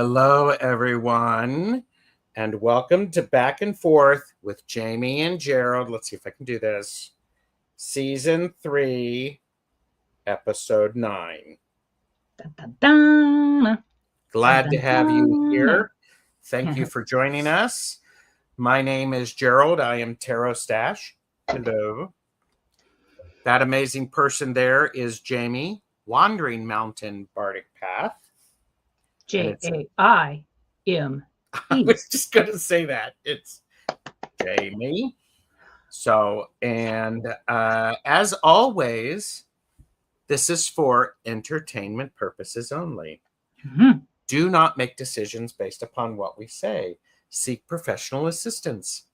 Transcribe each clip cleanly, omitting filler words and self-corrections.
Hello, everyone, and welcome to Back and Forth with Jaime and Gerald. Let's see if I can do this. Season 3, Episode 9. Dun, dun, dun. Glad Dun, to have dun, you dun. here. Thank you for joining us. My name is Gerald. I am TarotStache. Hello. That amazing person there is Jaime, Wandering Mountain Bardic Path. Jaime. I was just going to say that. It's Jaime. So, and as always, this is for entertainment purposes only. Mm-hmm. Do not make decisions based upon what we say. Seek professional assistance.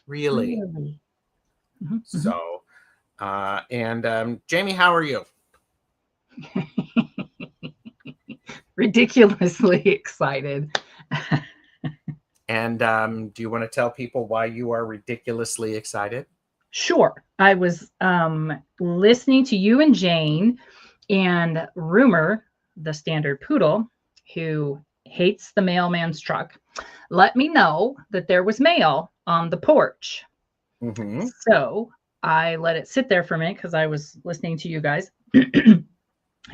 Really. Mm-hmm. So, Jaime, how are you? Ridiculously excited. And do you want to tell people why you are ridiculously excited? Sure. I was listening to you and Jane and Rumor, the standard poodle, who hates the mailman's truck, let me know that there was mail on the porch. Mm-hmm. So I let it sit there for a minute because I was listening to you guys.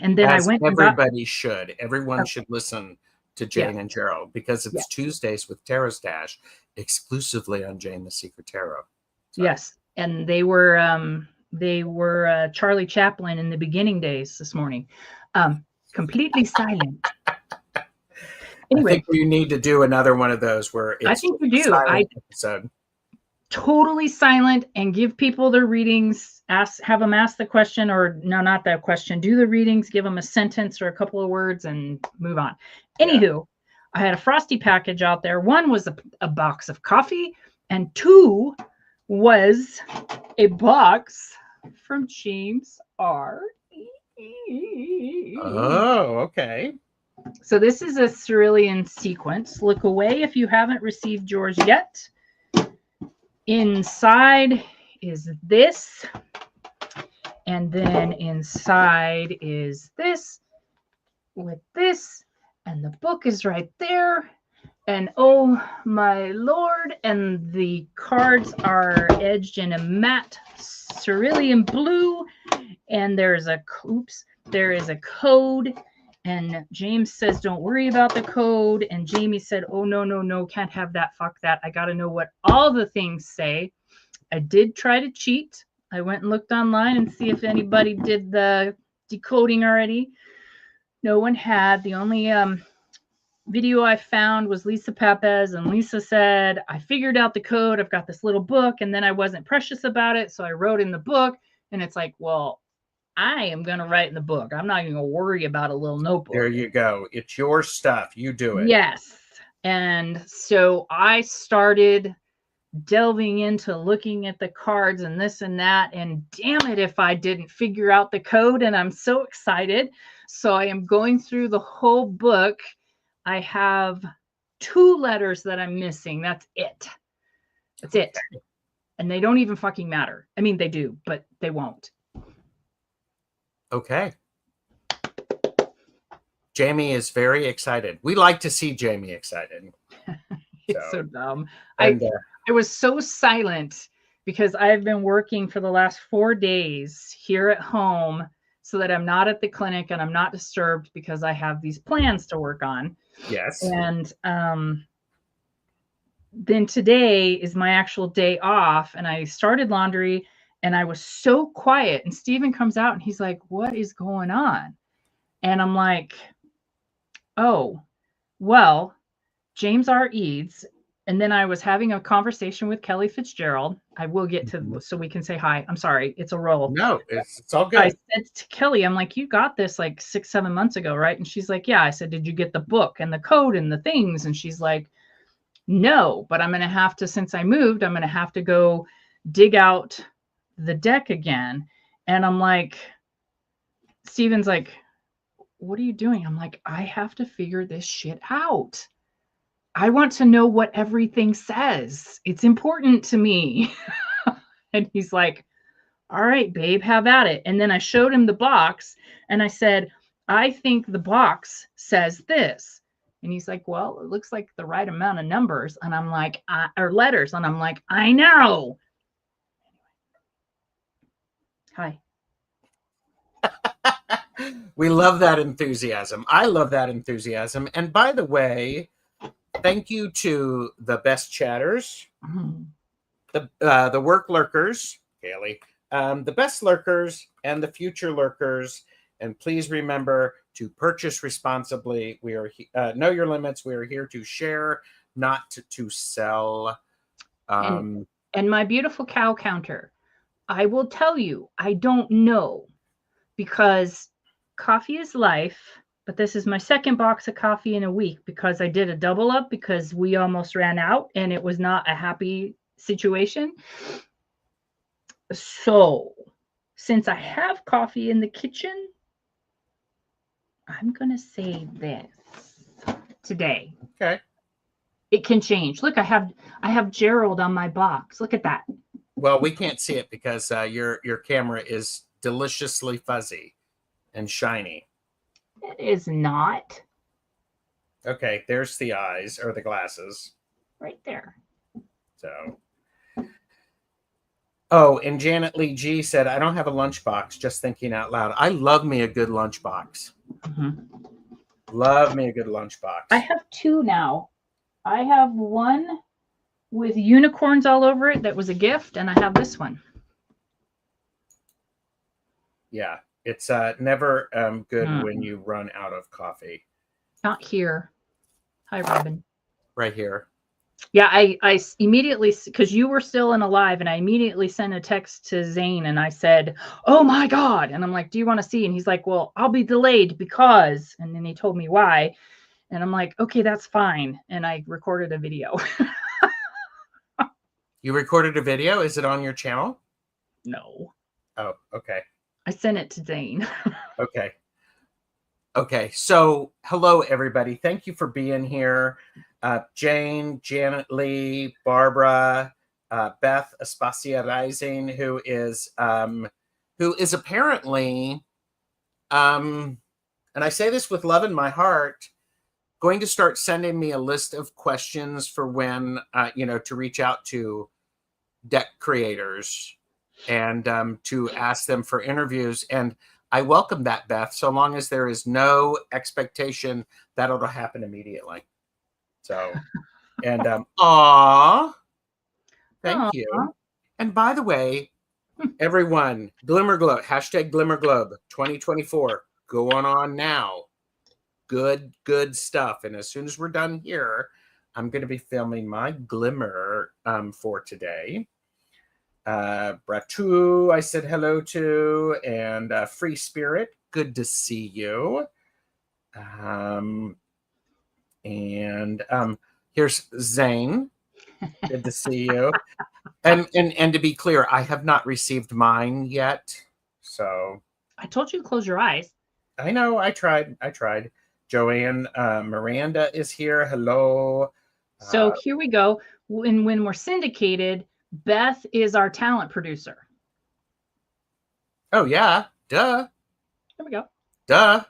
And then As I went. everybody should. Everyone should listen to Jane Yeah. and Gerald because it's Yeah. Tuesdays with TarotStache exclusively on Jane the Secret Tarot. So. Yes, and they were Charlie Chaplin in the beginning days this morning, completely silent. Anyway, I think we need to do another one of those where it's I think we do. Episode. Totally silent and give people their readings. Have them ask the question, or no, not that question. Do the readings, give them a sentence or a couple of words, and move on. Anywho, I had a frosty package out there. One was a box of coffee, and two was a box from James R. Oh, okay. So this is a cerulean sequence. Look away if you haven't received yours yet. Inside is this, and then inside is this with this, and the book is right there. And oh my lord, and the cards are edged in a matte cerulean blue, and there is a code, and James says don't worry about the code, and Jaime said, oh no, can't have that, fuck that, I gotta know what all the things say. I did try to cheat. I went and looked online and see if anybody did the decoding already. No one had. The only video I found was Lisa Papez, and Lisa said, I figured out the code. I've got this little book, and then I wasn't precious about it, so I wrote in the book. And it's like, well, I am going to write in the book. I'm not going to worry about a little notebook. There you go. It's your stuff. You do it. Yes. And so I started delving into looking at the cards and this and that, and damn it if I didn't figure out the code, and I'm so excited. So I am going through the whole book. I have 2 letters that I'm missing. That's it. And they don't even fucking matter. I mean, they do, but they won't. Okay. Jaime is very excited. We like to see Jaime excited. It's so dumb. I was so silent because I've been working for the last 4 days here at home so that I'm not at the clinic and I'm not disturbed because I have these plans to work on. Yes. And then today is my actual day off, and I started laundry, and I was so quiet, and Steven comes out and he's like, what is going on? And I'm like, oh, well, James R. Eads. And then I was having a conversation with Kelly Fitzgerald. I will get to, so we can say hi. I'm sorry. It's a roll. No, it's all good. I said to Kelly, I'm like, you got this like 6-7 months ago, right? And she's like, yeah. I said, did you get the book and the code and the things? And she's like, no, but I'm going to have to, since I moved, I'm going to have to go dig out the deck again. And I'm like, Steven's like, what are you doing? I'm like, I have to figure this shit out. I want to know what everything says. It's important to me. And he's like, all right, babe, have at it. And then I showed him the box and I said, I think the box says this. And he's like, well, it looks like the right amount of numbers. And I'm like, or letters. And I'm like, I know. Hi. We love that enthusiasm. I love that enthusiasm. And by the way, thank you to the best chatters, the work lurkers, Kaylee, the best lurkers, and the future lurkers. And please remember to purchase responsibly. We are know your limits. We are here to share, not to sell. And my beautiful cow counter, I will tell you, I don't know, because coffee is life. But this is my second box of coffee in a week because I did a double up because we almost ran out and it was not a happy situation. So since I have coffee in the kitchen, I'm going to say this today. Okay. It can change. Look, I have Gerald on my box. Look at that. Well, we can't see it because your camera is deliciously fuzzy and shiny. It is not. Okay, there's the eyes or the glasses. Right there. So. Oh, and Janet Lee G said, I don't have a lunchbox, just thinking out loud. I love me a good lunchbox. Love me a good lunchbox. I have two now. I have one with unicorns all over it that was a gift, and I have this one. Yeah, it's never good when you run out of coffee. Not here. Hi, Robin. Right here. Yeah, I immediately, because you were still in alive, and I immediately sent a text to Zane, and I said, oh my God. And I'm like, do you want to see? And he's like, well, I'll be delayed because, and then he told me why. And I'm like, okay, that's fine. And I recorded a video. You recorded a video? Is it on your channel? No. Oh, okay. I sent it to Zane. Okay. Okay. So, hello, everybody. Thank you for being here. Jane, Janet Lee, Barbara, Beth Aspasia Rising, who is apparently, and I say this with love in my heart, going to start sending me a list of questions for when, to reach out to deck creators and to ask them for interviews. And I welcome that, Beth, so long as there is no expectation that it'll happen immediately. So, and thank you. And by the way, everyone, Glimmer Globe, hashtag Glimmer Globe 2024 going on now. Good stuff. And as soon as we're done here, I'm going to be filming my Glimmer for today. Bratu, I said hello to, and Free Spirit, good to see you. And here's Zane. Good to see you. And to be clear, I have not received mine yet. So I told you to close your eyes. I know. I tried. Joanne Miranda is here. Hello. So here we go. When we're syndicated, Beth is our talent producer. Oh yeah. Duh. There we go. Duh.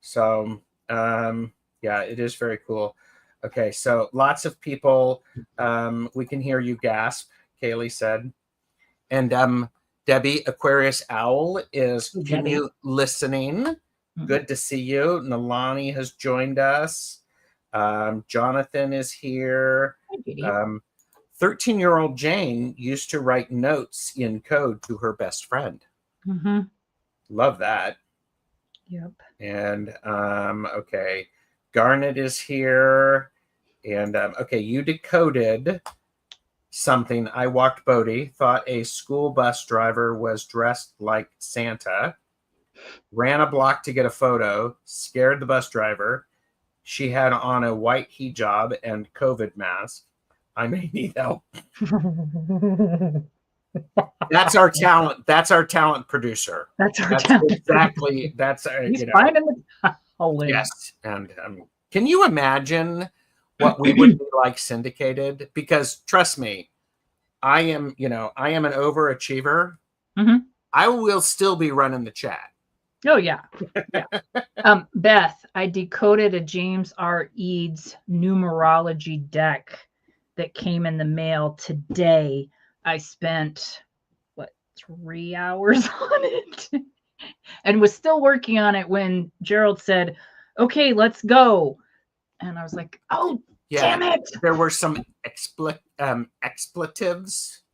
So yeah, it is very cool. Okay, so lots of people, we can hear you gasp, Kaylee said. And Debbie Aquarius Owl is listening. Good to see you. Nalani has joined us. Jonathan is here. 13-year-old Jane used to write notes in code to her best friend. Love that. Yep. And okay, Garnet is here. And okay, you decoded something. I walked Bodie, thought a school bus driver was dressed like Santa, ran a block to get a photo, scared the bus driver. She had on a white hijab and COVID mask. I may need help. That's our talent. That's our talent producer. That's talent. Exactly. That's he's finding the talent. Yes. And can you imagine what we would be like syndicated? Because trust me, I am an overachiever. I will still be running the chat. Oh yeah. Yeah. Beth, I decoded a James R. Eads numerology deck that came in the mail today. I spent 3 hours on it and was still working on it when Gerald said, "Okay, let's go." And I was like, "Oh, Yeah, damn it." there were some expletives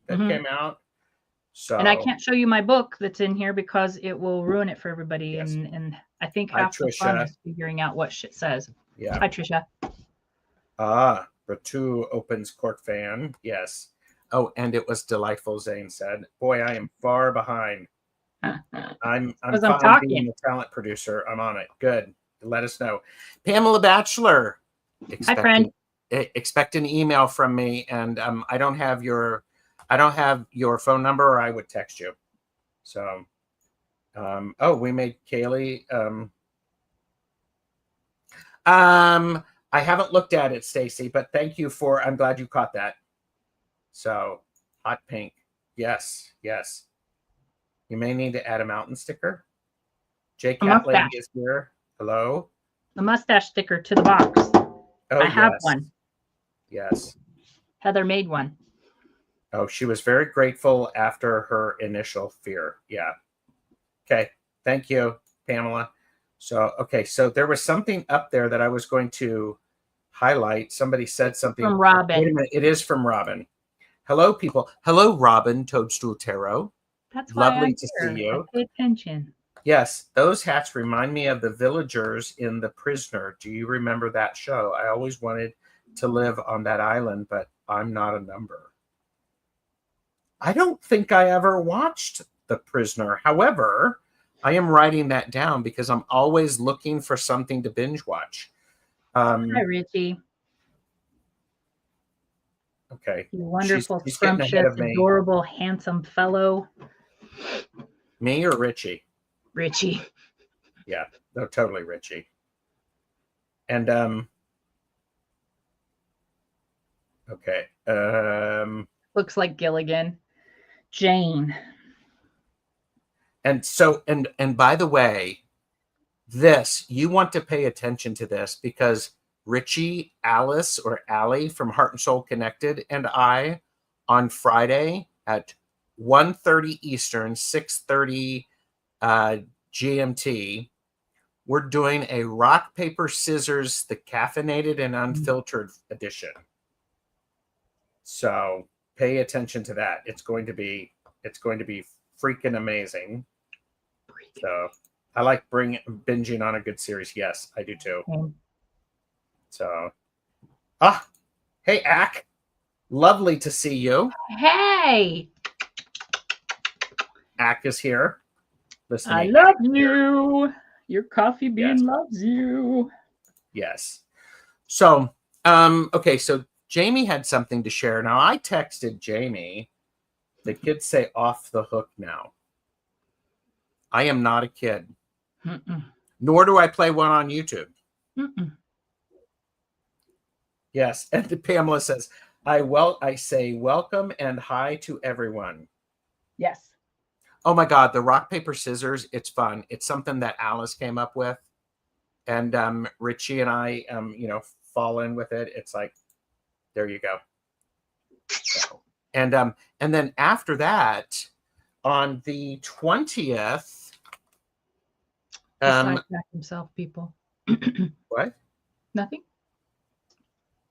that Mhm. came out. And I So can't show you my book that's in here because it will ruin it for everybody. yes. And I think Hi, half the fun Trisha. is figuring out what shit says. Yeah. Hi, Trisha. Batu opens court fan. Yes. Oh, and it was delightful, Zane said. Boy, I am far behind. I'm Because I'm fine being talking. the talent producer. I'm on it. Good. Let us know. Pamela Batchelor. Hi, friend. Expect an email from me, and I don't have your phone number, or I would text you. So oh, we made Kaylee. I haven't looked at it, Stacy, but thank you for. I'm glad you caught that. So hot pink, yes, yes. You may need to add a mountain sticker. J A Cat Lady mustache. is here. Hello. The mustache sticker to the box. Oh I have yes, one. yes. Heather made one. Oh, she was very grateful after her initial fear. Yeah. Okay. Thank you, Pamela. So, okay. So there was something up there that I was going to highlight. Somebody said something. From Wait a Robin. minute. It is from Robin. Hello, people. Hello, Robin, Toadstool Tarot. That's why Lovely I'm to see here. I you. pay attention. Yes, those hats remind me of the villagers in The Prisoner. Do you remember that show? I always wanted to live on that island, but I'm not a number. I don't think I ever watched The Prisoner. However, I am writing that down because I'm always looking for something to binge watch. Hi, Richie. Okay. You She's wonderful, getting ahead scrumptious, of me. adorable, handsome fellow. Me or Richie? Richie. Yeah, no, totally Richie. And okay. Looks like Gilligan. Jane. And so and by the way, this, you want to pay attention to this because Richie, Alice, or Allie from Heart and Soul Connected, and I on Friday at 1:30 Eastern, 6:30 GMT, we're doing a rock, paper, scissors, the caffeinated and unfiltered edition. So pay attention to that. It's going to be freaking amazing. So I like binging on a good series. Yes, I do too. So, hey, Ack. Lovely to see you. Hey. Ack is here. I love you. Your coffee bean loves you. Yes. So, okay, so Jamie had something to share. Now, I texted Jamie. The kids say off the hook now. I am not a kid. Nor do I play one on YouTube. Yes. And Pamela says, I say welcome and hi to everyone. Yes. Oh my God, the rock, paper, scissors, it's fun. It's something that Alice came up with. And Richie and I, fall in with it. It's like, there you go. So, and then after that, on the 20th, sidetrack himself, people. what? Nothing.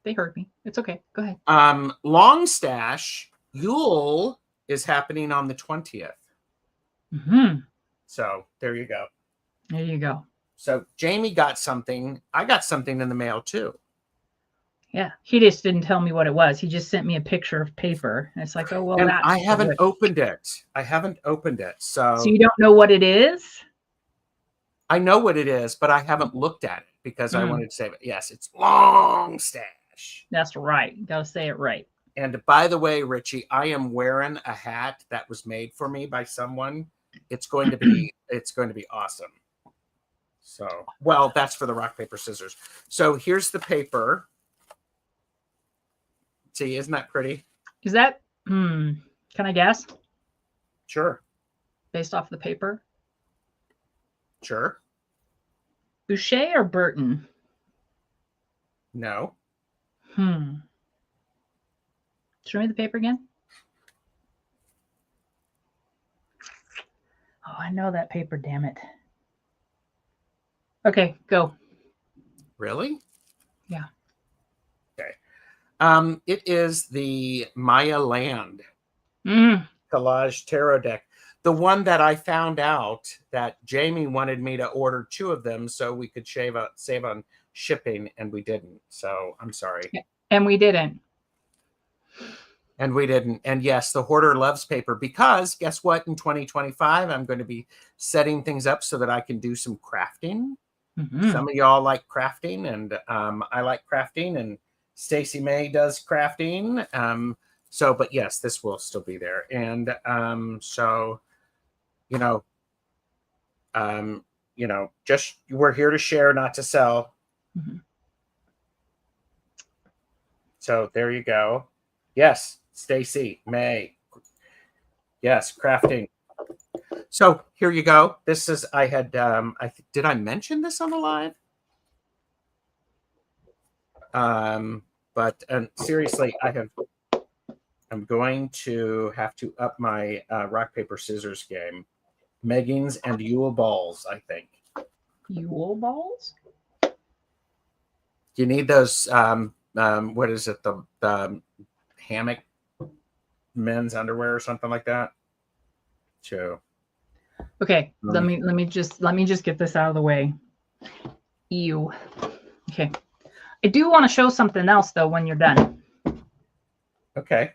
They heard me. It's okay. Go ahead. Long Stash Yule is happening on the 20th. So there you go. There you go. So Jamie got something. I got something in the mail too. Yeah, he just didn't tell me what it was. He just sent me a picture of paper. And it's like, oh well, and that's I haven't opened it. So you don't know what it is? I know what it is, but I haven't looked at it because I wanted to say it. Yes, it's Long Stash. That's right. You gotta say it right. And by the way, Richie, I am wearing a hat that was made for me by someone. It's going to be awesome. So, well, that's for the rock, paper, scissors. So here's the paper. See, isn't that pretty? Is that can I guess? Sure. Based off the paper? Sure. Boucher or Burton? No. Show me the paper again. Oh, I know that paper, damn it. Okay, go. Really? Yeah. Okay. It is the Maya Land Collage Tarot deck. The one that I found out that Jamie wanted me to order 2 of them so we could save on shipping, and we didn't. So I'm sorry. And we didn't. And we didn't. And yes, the hoarder loves paper, because guess what? In 2025, I'm going to be setting things up so that I can do some crafting. Some of y'all like crafting, and I like crafting, and Stacy May does crafting. So, but yes, this will still be there. And so, just we're here to share, not to sell. So there you go. Yes, Stacy May. Yes, crafting. So here you go. This is, I had, did I mention this on the live? But seriously, I'm going to have to up my rock, paper, scissors game. Meggings and Yule balls, I think. Yule balls? You need those, what is it? The hammock men's underwear or something like that. So. Okay, let me just get this out of the way. Ew. Okay. I do want to show something else though when you're done. Okay.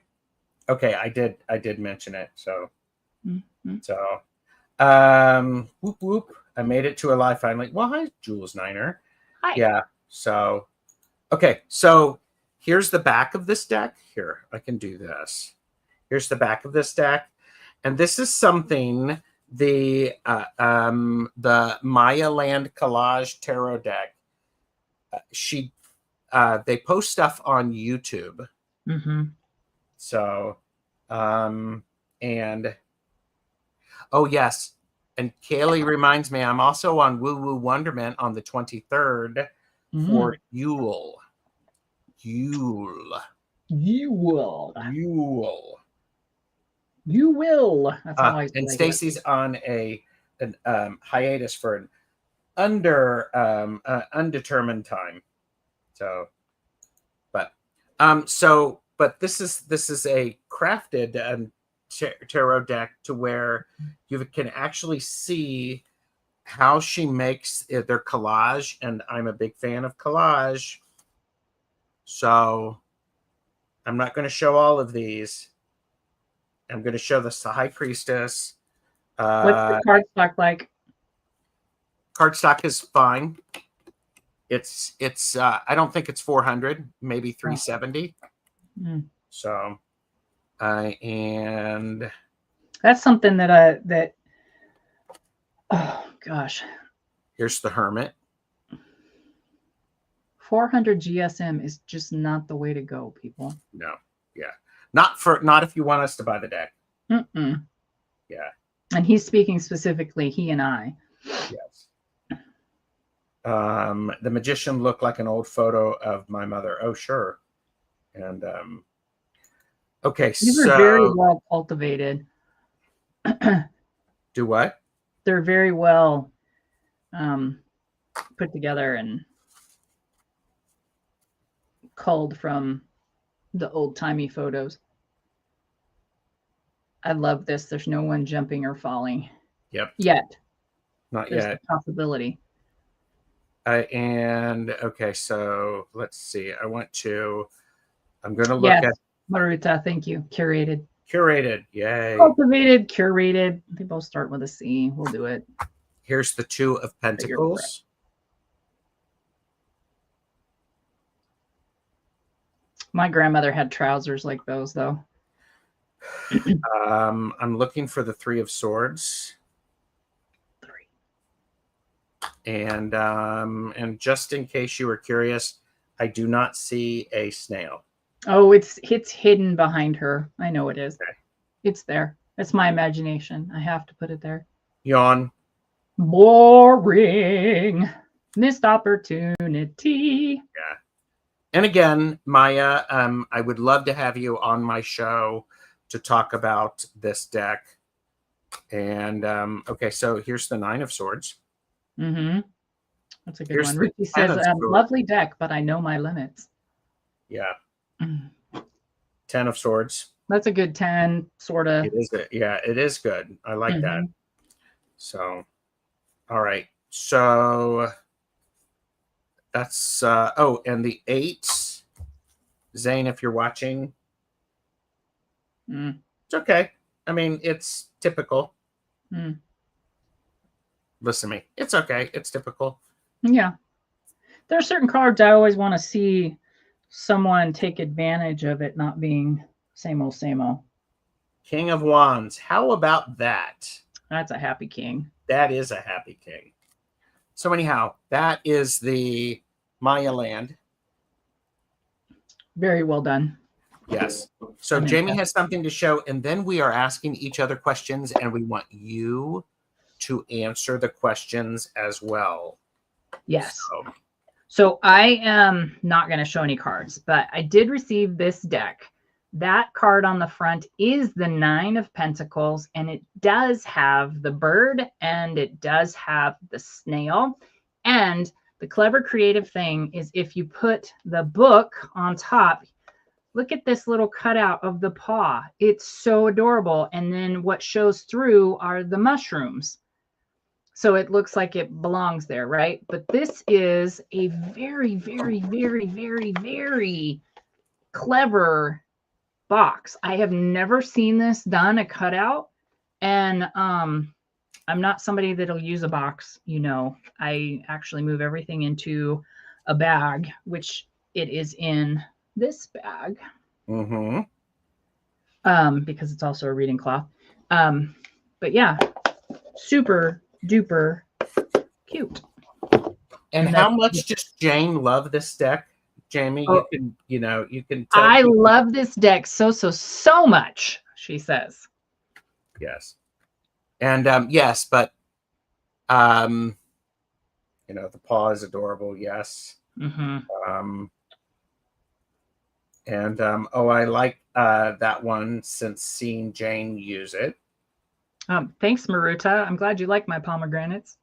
I did mention it. So whoop whoop. I made it to a live finally. Well, hi, Jules Niner. Hi. Yeah. So okay, so here's the back of this deck. Here, I can do this. Here's the back of this deck. And this is something the Maya Land Collage Tarot deck. They post stuff on YouTube. So, and oh yes, and Kaylee reminds me, I'm also on Woo Woo Wonderment on the 23rd for Yule. You will. That's how I and like Stacy's on an hiatus for an undetermined time. So, but this is a crafted tarot deck to where you can actually see how she makes their collage, and I'm a big fan of collage. So I'm not going to show all of these. I'm going to show this to High Priestess. What's the cardstock like? Cardstock is fine. It's I don't think it's 400, maybe 370. So and that's something that oh gosh. Here's the Hermit. 400 GSM is just not the way to go, people. No. Yeah. Not if you want us to buy the deck. Yeah. And he's speaking specifically, he and I. Yes. The Magician looked like an old photo of my mother. Oh, sure. And okay, these are very well cultivated. Do what? They're very well put together and culled from the old-timey photos. I love this. There's no one jumping or falling. Yep. Yet. Not There's yet. The possibility. And okay, so let's see. I'm going to look at Maruta, thank you. Curated. Curated. Yay. Cultivated, curated. They both start with a C. We'll do it. Here's the Two of Pentacles. My grandmother had trousers like those, though. I'm looking for the Three of Swords. And just in case you were curious, I do not see a snail. Oh, it's hidden behind her. I know it is. Okay. It's there. It's my imagination. I have to put it there. Yawn. Boring. Missed opportunity. Yeah. And again, Maya, I would love to have you on my show to talk about this deck. And okay, so here's the Nine of Swords. Mm-hmm. That's a good Here's one. the Ricky Ten says, of Swords. lovely deck, but I know my limits. Yeah. Mm. 10 of Swords. That's a good 10, sort of. It is good. Yeah, it is good. I like that. Mm-hmm. So, all right. So that's oh, and the 8. Zane, if you're watching, Mm. it's okay. I mean, it's typical. Mm. Listen to me. It's okay. It's typical. Yeah. There are certain cards I always want to see someone take advantage of it not being same old, same old. King of Wands. How about that? That's a happy king. That is a happy king. So anyhow, that is the Maya land. Very well done. Yes. So I'm Jamie impressed. has something to show, and then we are asking each other questions, and we want you to answer the questions as well. Yes. So I am not going to show any cards, but I did receive this deck. That card on the front is the 9 of Pentacles, and it does have the bird and it does have the snail. And the clever creative thing is if you put the book on top, look at this little cutout of the paw. It's so adorable. And then what shows through are the mushrooms. So it looks like it belongs there, right? But this is a very, very, very, very, very clever box. I have never seen this done, a cutout. And I'm not somebody that'll use a box, you know. I actually move everything into a bag, which it is in this bag. Mm-hmm. Because it's also a reading cloth. But yeah, super duper cute. And how much does Jane love this deck? Jamie, you can tell. I love this deck so much, she says. Yes. And yes, but the paw is adorable, yes. Mm-hmm. And I like that one since seeing Jane use it. Thanks, Maruta. I'm glad you like my pomegranates.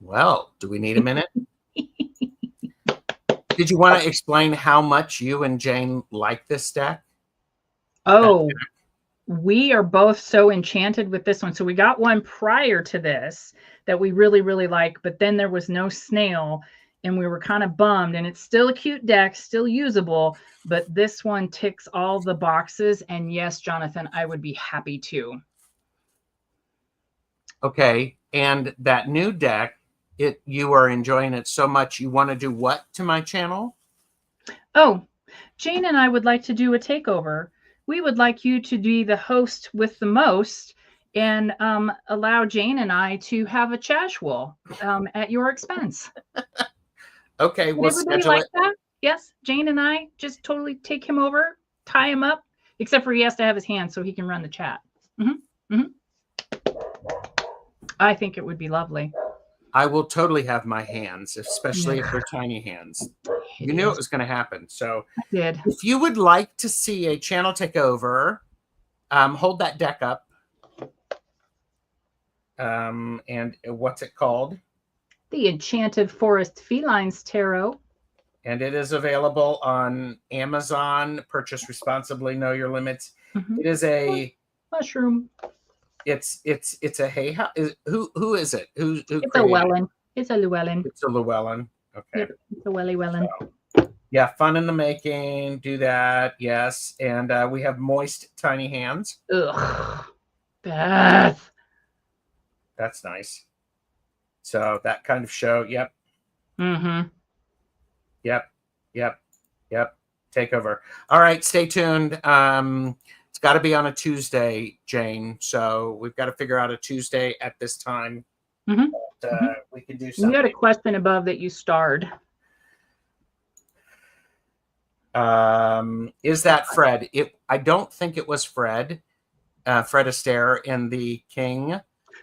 Well, do we need a minute? Did you want to explain how much you and Jane like this deck? Oh, we are both so enchanted with this one. So we got one prior to this that we really, really like, but then there was no snail and we were kind of bummed. And it's still a cute deck, still usable, but this one ticks all the boxes. And yes, Jonathan, I would be happy to. Okay. And that new deck, you are enjoying it so much, you want to do what to my channel? Oh, Jane and I would like to do a takeover. We would like you to be the host with the most and allow Jane and I to have a casual at your expense. Okay, Would everybody like that? Yes, Jane and I just totally take him over, tie him up, except for he has to have his hands so he can run the chat. Mm-hmm. Mm-hmm. I think it would be lovely. I will totally have my hands, especially if they're tiny hands. You knew it was going to happen. So I did. If you would like to see a channel takeover, hold that deck up. And what's it called? The Enchanted Forest Felines Tarot. And it is available on Amazon. Purchase responsibly, know your limits. Mm-hmm. It is a mushroom. It's a hay house. Who is it? Who it's a Llewellyn. It's a Llewellyn. It's a Llewellyn. Okay. Yep, it's a Llewellyn. So, yeah, fun in the making. Do that. Yes. And we have moist, tiny hands. Ugh. Beth. That's nice. So that kind of show. Yep. Mm-hmm. Yep. Takeover. All right. Stay tuned. It's got to be on a Tuesday, Jane. So we've got to figure out a Tuesday at this time. Mm-hmm. But, we can do something. You had a question above that you starred. Is that Fred? I don't think it was Fred. Fred Astaire in the King.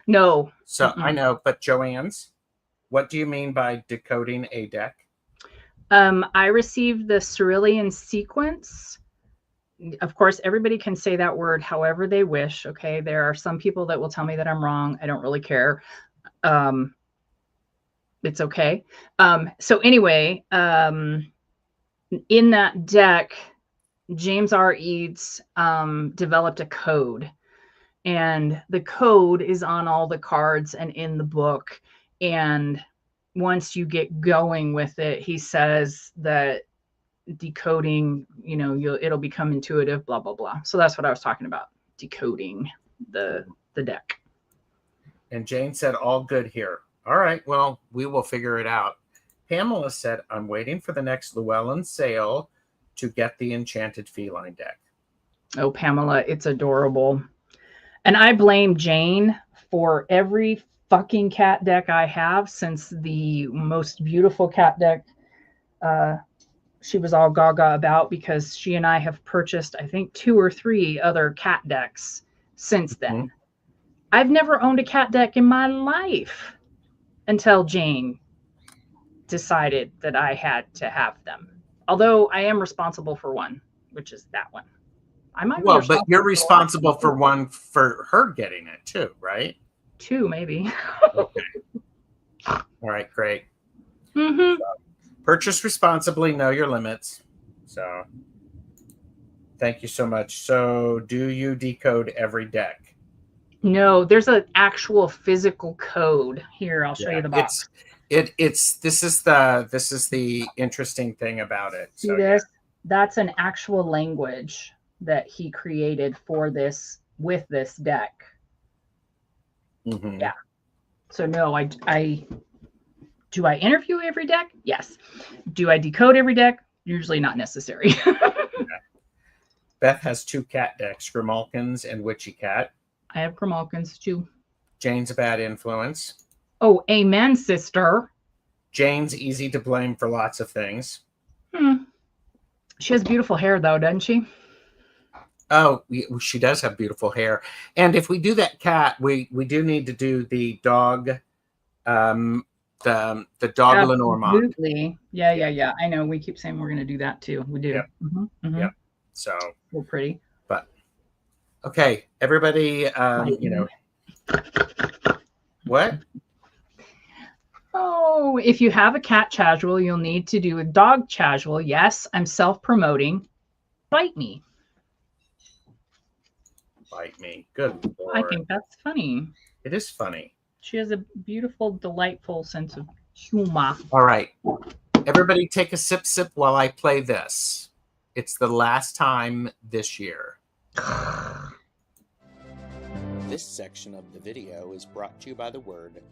No. So I know, but Joanne's, what do you mean by decoding a deck? I received the Cerulean sequence. Of course, everybody can say that word however they wish. Okay. There are some people that will tell me that I'm wrong. I don't really care. It's okay. So anyway, in that deck, James R. Eads developed a code, and the code is on all the cards and in the book. And once you get going with it, he says that decoding, it'll become intuitive, blah, blah, blah. So that's what I was talking about, decoding the deck. And Jane said, all good here. All right, well, we will figure it out. Pamela said, I'm waiting for the next Llewellyn sale to get the Enchanted Feline deck. Oh, Pamela, it's adorable. And I blame Jane for every fucking cat deck I have since the most beautiful cat deck she was all gaga about, because she and I have purchased, I think, 2 or 3 other cat decks since then. Mm-hmm. I've never owned a cat deck in my life until Jane decided that I had to have them. Although I am responsible for one, which is that one. I might be but you're responsible for one for her getting it too, right? 2, maybe. Okay. All right, great. Mm-hmm. So, purchase responsibly, know your limits. So thank you so much. So do you decode every deck? No, there's an actual physical code. Here, I'll show you the box. This is the interesting thing about it. See this? Yeah. That's an actual language that he created for this, with this deck. Mm-hmm. Yeah. So no, do I interview every deck? Yes. Do I decode every deck? Usually not necessary. Yeah. Beth has 2 cat decks, Grimalkins and Witchy Cat. I have Grimalkins too. Jane's a bad influence. Oh, amen, sister. Jane's easy to blame for lots of things. She has beautiful hair, though, doesn't she? Oh, she does have beautiful hair. And if we do that cat, we do need to do the dog, the dog Lenormand. Absolutely. Yeah. I know. We keep saying we're going to do that too. We do. Yep. Mm-hmm. Mm-hmm. Yep. So we're pretty. But okay, everybody. What? Oh, if you have a cat casual, you'll need to do a dog casual. Yes, I'm self-promoting. Bite me. Bite me. Good Lord. I think that's funny. It is funny. She has a beautiful, delightful sense of humor. All right. Everybody take a sip while I play this. It's the last time this year. This section of the video is brought to you by the word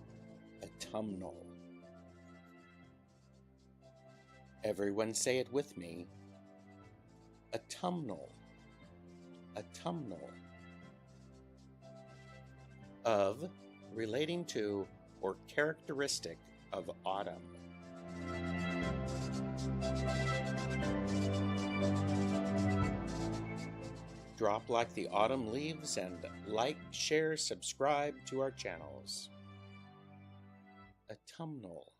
autumnal. Everyone say it with me. Autumnal. Autumnal. Of, relating to, or characteristic of autumn. Drop like the autumn leaves and like, share, subscribe to our channels. Autumnal.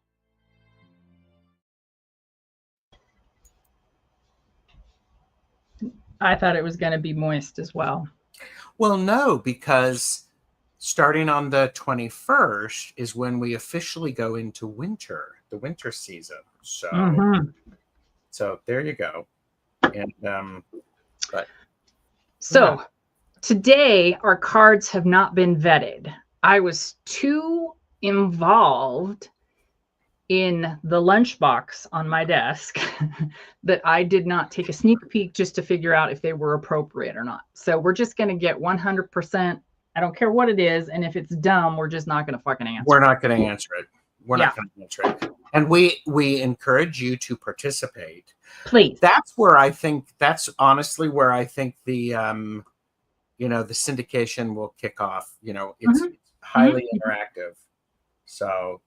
I thought it was going to be moist as well. Well, no, because starting on the 21st is when we officially go into winter, the winter season. So, So there you go. And today our cards have not been vetted. I was too involved in the lunchbox on my desk that I did not take a sneak peek just to figure out if they were appropriate or not. So we're just going to get 100%. I don't care what it is. And if it's dumb, we're just not going to fucking answer. We're not going to answer it. We're not going to answer it. And we encourage you to participate. Please. That's honestly where I think the, the syndication will kick off. It's highly interactive. So,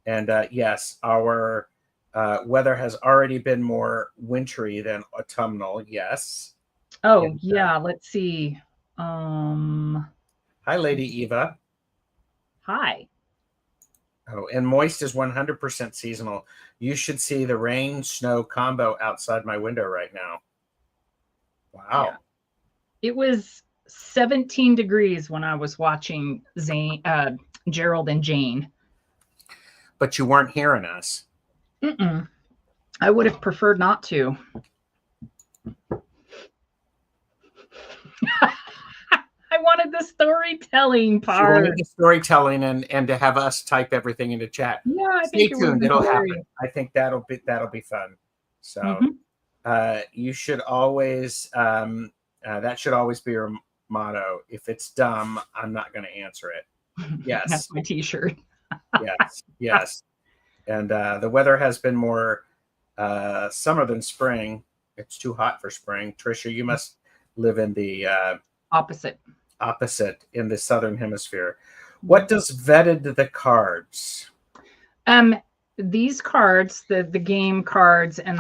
and yes, our weather has already been more wintry than autumnal. Yes. Oh, and, yeah. Let's see. Hi, Lady Eva. Hi. Oh, and moist is 100% seasonal. You should see the rain snow combo outside my window right now. Wow. Yeah. It was 17 degrees when I was watching Gerald and Jane. But you weren't hearing us. Mm-mm. I would have preferred not to. I wanted the storytelling You part. wanted the storytelling and to have us type everything into chat. Yeah, I Stay think it would have tuned. been It'll hilarious. happen. I think that'll be fun. So you should always that should always be your motto. If it's dumb, I'm not going to answer it. Yes. That's my t-shirt. Yes. Yes. And the weather has been more summer than spring. It's too hot for spring. Trisha, you must live in the Opposite in the southern hemisphere. What does vetted the cards? These cards, the game cards, and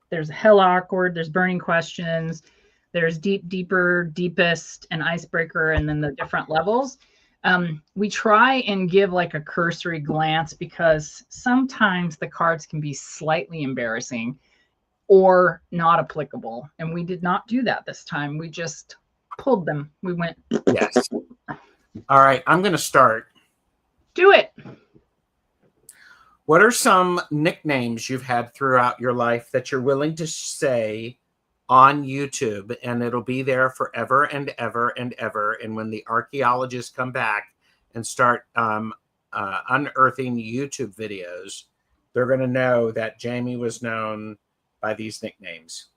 there's hell awkward, there's burning questions, there's deep, deeper, deepest, and icebreaker, and then the different levels. We try and give like a cursory glance because sometimes the cards can be slightly embarrassing or not applicable. And we did not do that this time. We just pulled them. We went. Yes. All right, I'm going to start. Do it. What are some nicknames you've had throughout your life that you're willing to say on YouTube, and it'll be there forever and ever and ever? And when the archaeologists come back and start unearthing YouTube videos, they're going to know that Jamie was known by these nicknames.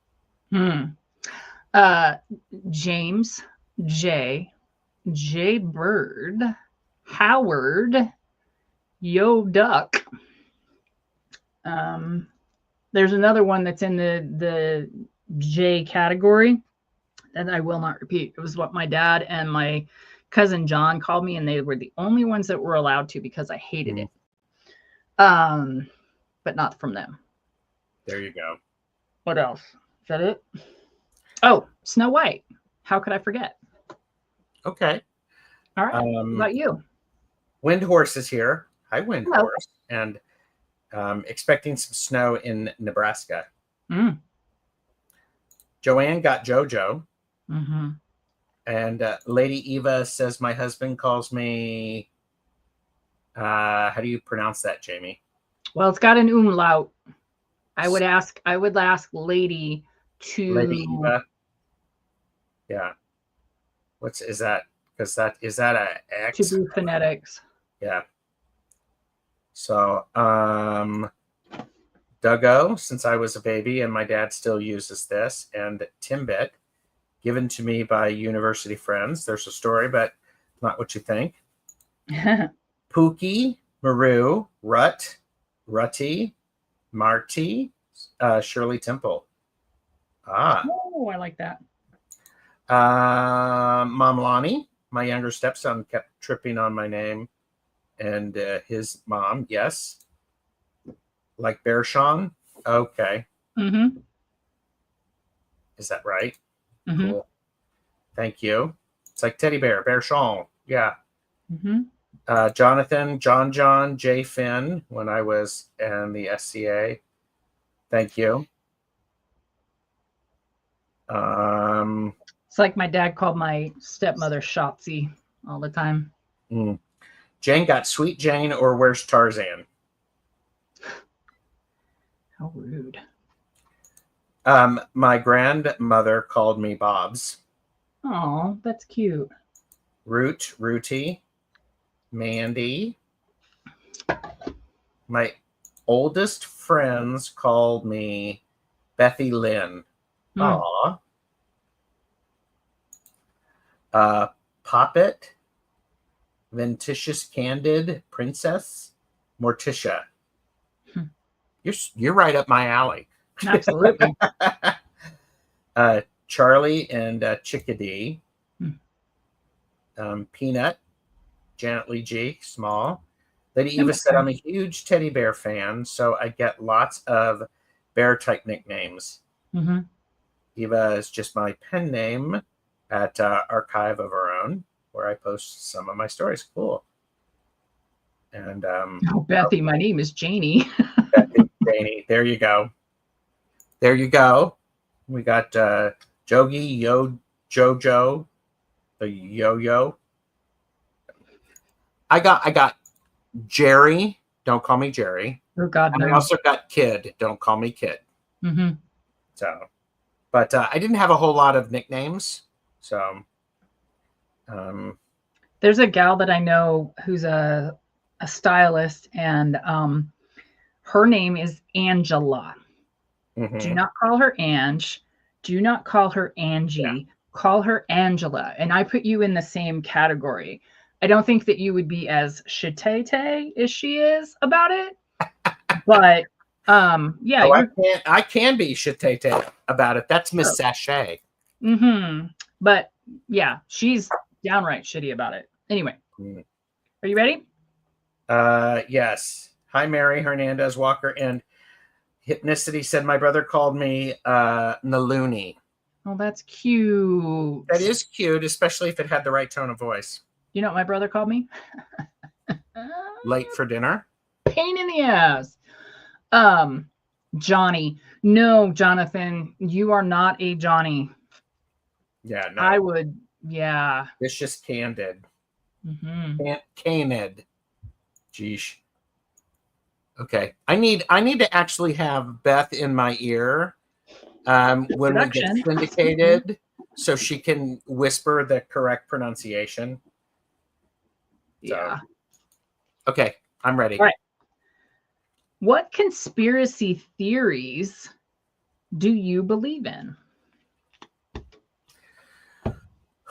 James, J Bird, Howard, Yo Duck. There's another one that's in the J category that I will not repeat. It was what my dad and my cousin John called me, and they were the only ones that were allowed to because I hated it. But not from them. There you go. What else? Is that it? Oh, Snow White. How could I forget? Okay. All right. What about you? Windhorse is here. Hi, Windhorse. And expecting some snow in Nebraska. Joanne got JoJo. And Lady Eva says, my husband calls me. How do you pronounce that, Jamie? Well, it's got an umlaut. I would ask Lady to. Lady Eva. Yeah. Is that? Because is that a X? To do phonetics. Yeah. So, Duggo, since I was a baby, and my dad still uses this, and Timbit, given to me by university friends. There's a story, but not what you think. Pookie, Maru, Rut, Rutty, Marty, Shirley Temple. Oh, I like that. Mom Lonnie, my younger stepson, kept tripping on my name. And his mom, yes. Like Bear Sean? Okay. Is that right? Cool. Thank you. It's like Teddy Bear, Bear Sean. Yeah. Jonathan, John, J. Finn, when I was in the SCA. Thank you. It's like my dad called my stepmother Shotzi all the time. Jane got Sweet Jane, or where's Tarzan? How rude. My grandmother called me Bobs. Oh, that's cute. Rooty, Mandy. My oldest friends called me Bethy Lynn. Aw. Poppet, Ventitious Candid, Princess, Morticia. You're right up my alley. Absolutely. Charlie and Chickadee. Peanut, Janet Lee G, small. Lady Eva said, I'm a huge teddy bear fan, so I get lots of bear type nicknames. Eva is just my pen name at Archive of Our Own, where I post some of my stories. Cool. And Oh, Bethy, my name is Janie. Janie, there you go. There you go. We got Jogi, Jojo, the Yo-Yo. I got Jerry. Don't call me Jerry. Oh God, and no. I also got Kid. Don't call me Kid. Mm-hmm. So, but I didn't have a whole lot of nicknames. So, there's a gal that I know who's a stylist, and her name is Angela. mm-hmm. Do not call her Ange. Do not call her Angie. Yeah. Call her Angela. And I put you in the same category. I don't think that you would be as shitete as she is about it. But yeah. Oh, I can be shitete about it. That's Miss Sure. Sachet. Mm-hmm. But yeah, she's downright shitty about it. Anyway, Are you ready? Yes. Hi, Mary Hernandez Walker. And Hypnicity said my brother called me Naloony. Oh, that's cute. That is cute, especially if it had the right tone of voice. You know what my brother called me? Late for dinner? Pain in the ass. Johnny. No, Jonathan, you are not a Johnny. Yeah, no. I would, yeah. Vicious Candid. Mm-hmm. Canid. Geesh. Okay. I need to actually have Beth in my ear when we get syndicated so she can whisper the correct pronunciation. Yeah. So, okay, I'm ready. All right. What conspiracy theories do you believe in?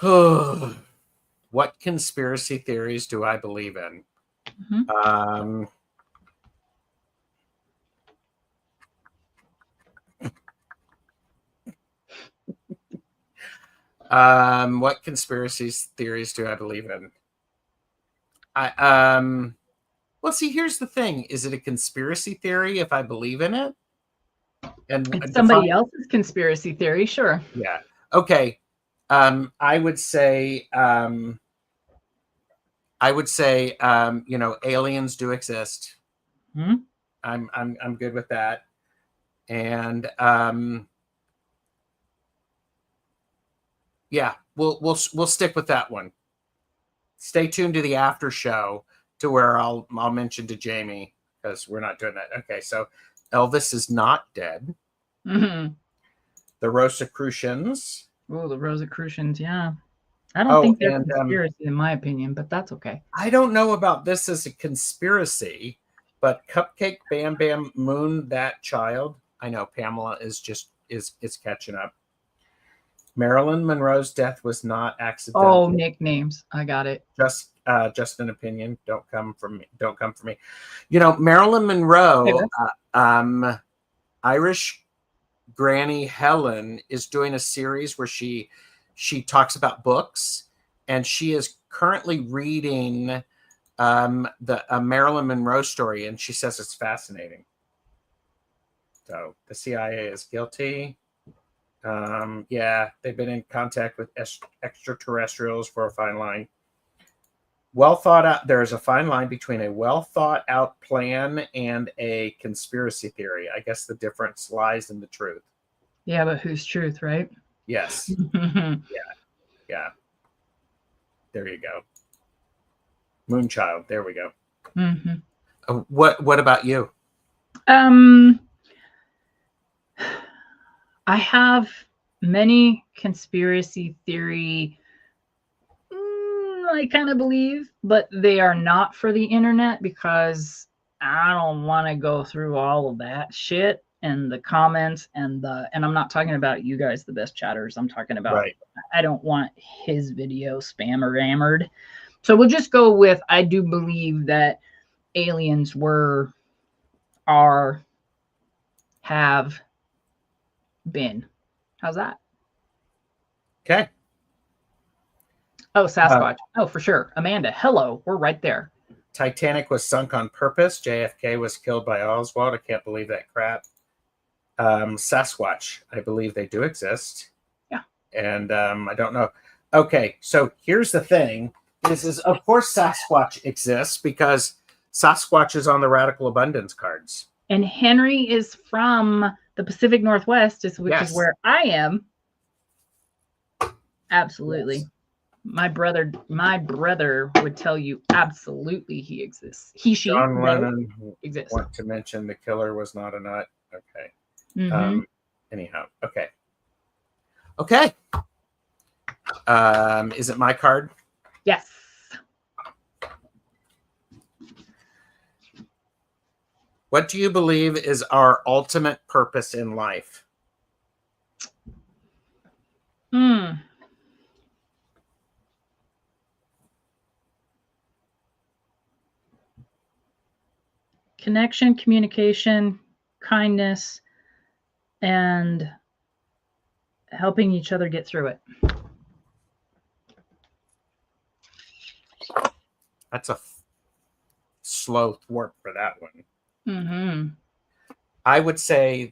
What conspiracy theories do I believe in? Mm-hmm. What conspiracy theories do I believe in? Well, see, here's the thing. Is it a conspiracy theory if I believe in it? And it's somebody else's conspiracy theory, sure. Yeah. Okay. I would say aliens do exist. Mm-hmm. I'm good with that. And yeah, we'll stick with that one. Stay tuned to the after show to where I'll mention to Jamie, because we're not doing that. Okay, so Elvis is not dead. Mm-hmm. The Rosicrucians. Oh, the Rosicrucians, yeah. I don't think they're a conspiracy in my opinion, but that's okay. I don't know about this as a conspiracy, but Cupcake Bam Bam Moon That Child. I know Pamela is catching up. Marilyn Monroe's death was not accidental. Oh, nicknames. I got it. Just an opinion. Don't come from me. Don't come for me. Marilyn Monroe, Irish Granny Helen is doing a series where she talks about books, and she is currently reading the Marilyn Monroe story, and she says it's fascinating. So the CIA is guilty. Yeah, they've been in contact with extraterrestrials for a fine line. Well thought out. There's a fine line between a well thought out plan and a conspiracy theory. I guess the difference lies in the truth. Yeah, but whose truth, right? Yes. Yeah. There you go. Moonchild. There we go. Mm-hmm. What about you? I have many conspiracy theory I kind of believe, but they are not for the internet because I don't want to go through all of that shit and the comments and I'm not talking about you guys, the best chatters. I'm talking about, right. I don't want his video spammer-rammered. So we'll just go with, I do believe that aliens have been. How's that? Okay. Oh, Sasquatch. Oh, for sure. Amanda, hello. We're right there. Titanic was sunk on purpose. JFK was killed by Oswald. I can't believe that crap. Sasquatch. I believe they do exist. Yeah. And I don't know. Okay, so here's the thing. This is, of course, Sasquatch exists because Sasquatch is on the Radical Abundance cards. And Henry is from the Pacific Northwest, which Yes. is where I am. Absolutely. Yes. My brother would tell you absolutely he exists. He, she, John they Lennon exists. want to mention the killer was not a nut. Okay. Mhm. Anyhow, okay. Okay. Is it my card? Yes. What do you believe is our ultimate purpose in life? Connection, communication, kindness, and helping each other get through it. That's a slow thwart for that one. Mm-hmm. I would say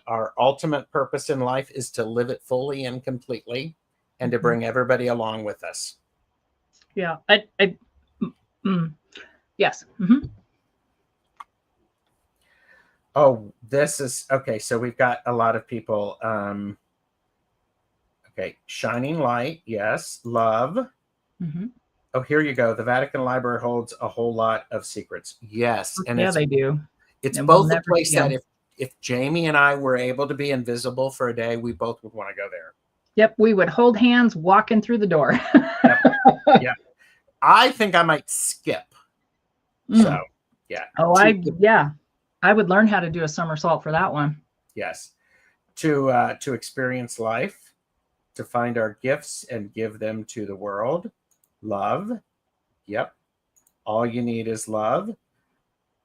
our ultimate purpose in life is to live it fully and completely, and to bring everybody along with us. Yeah. Yes. Mm-hmm. Oh, this is okay. So we've got a lot of people. Okay, shining light, yes. Love. Mm-hmm. Oh, here you go. The Vatican Library holds a whole lot of secrets. Yes, and yeah, they do. It's And both we'll a place never that if Jamie and I were able to be invisible for a day, we both would want to go there. Yep, we would hold hands walking through the door. Yep. Yeah, I think I might skip. So, yeah. Oh, I would learn how to do a somersault for that one. Yes, to experience life, to find our gifts and give them to the world. Love. Yep. All you need is love.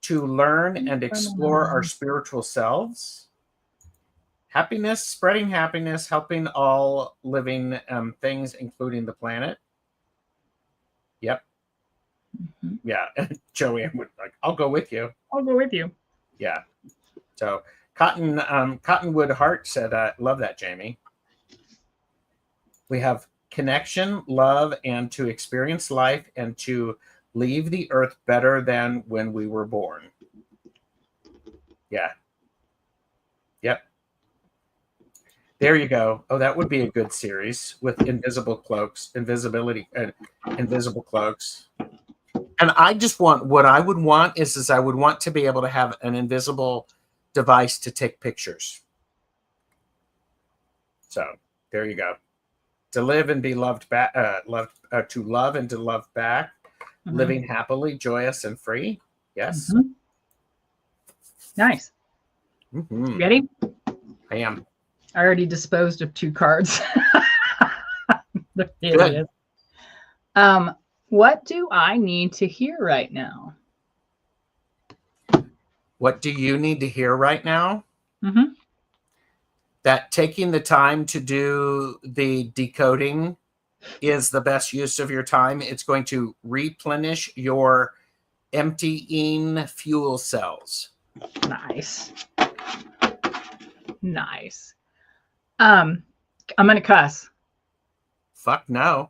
To learn and explore our spiritual selves. Happiness, spreading happiness, helping all living things, including the planet. Yep. Mm-hmm. Yeah. Joanne would like, I'll go with you. I'll go with you. Yeah. So Cottonwood Heart said, love that, Jamie. We have connection, love, and to experience life and to leave the earth better than when we were born. Yeah. Yep. There you go. Oh, that would be a good series with invisible cloaks, invisibility, and invisible cloaks. And I just want, what I would want is I would want to be able to have an invisible device to take pictures. So there you go. To live and be loved back, to love and to love back, living happily, joyous, and free. Yes. Mm-hmm. Nice. Mm-hmm. Ready? I am. I already disposed of 2 cards. Good. What do I need to hear right now? What do you need to hear right now? Mm-hmm. That taking the time to do the decoding is the best use of your time. It's going to replenish your emptying fuel cells. Nice. Nice. I'm going to cuss. Fuck no.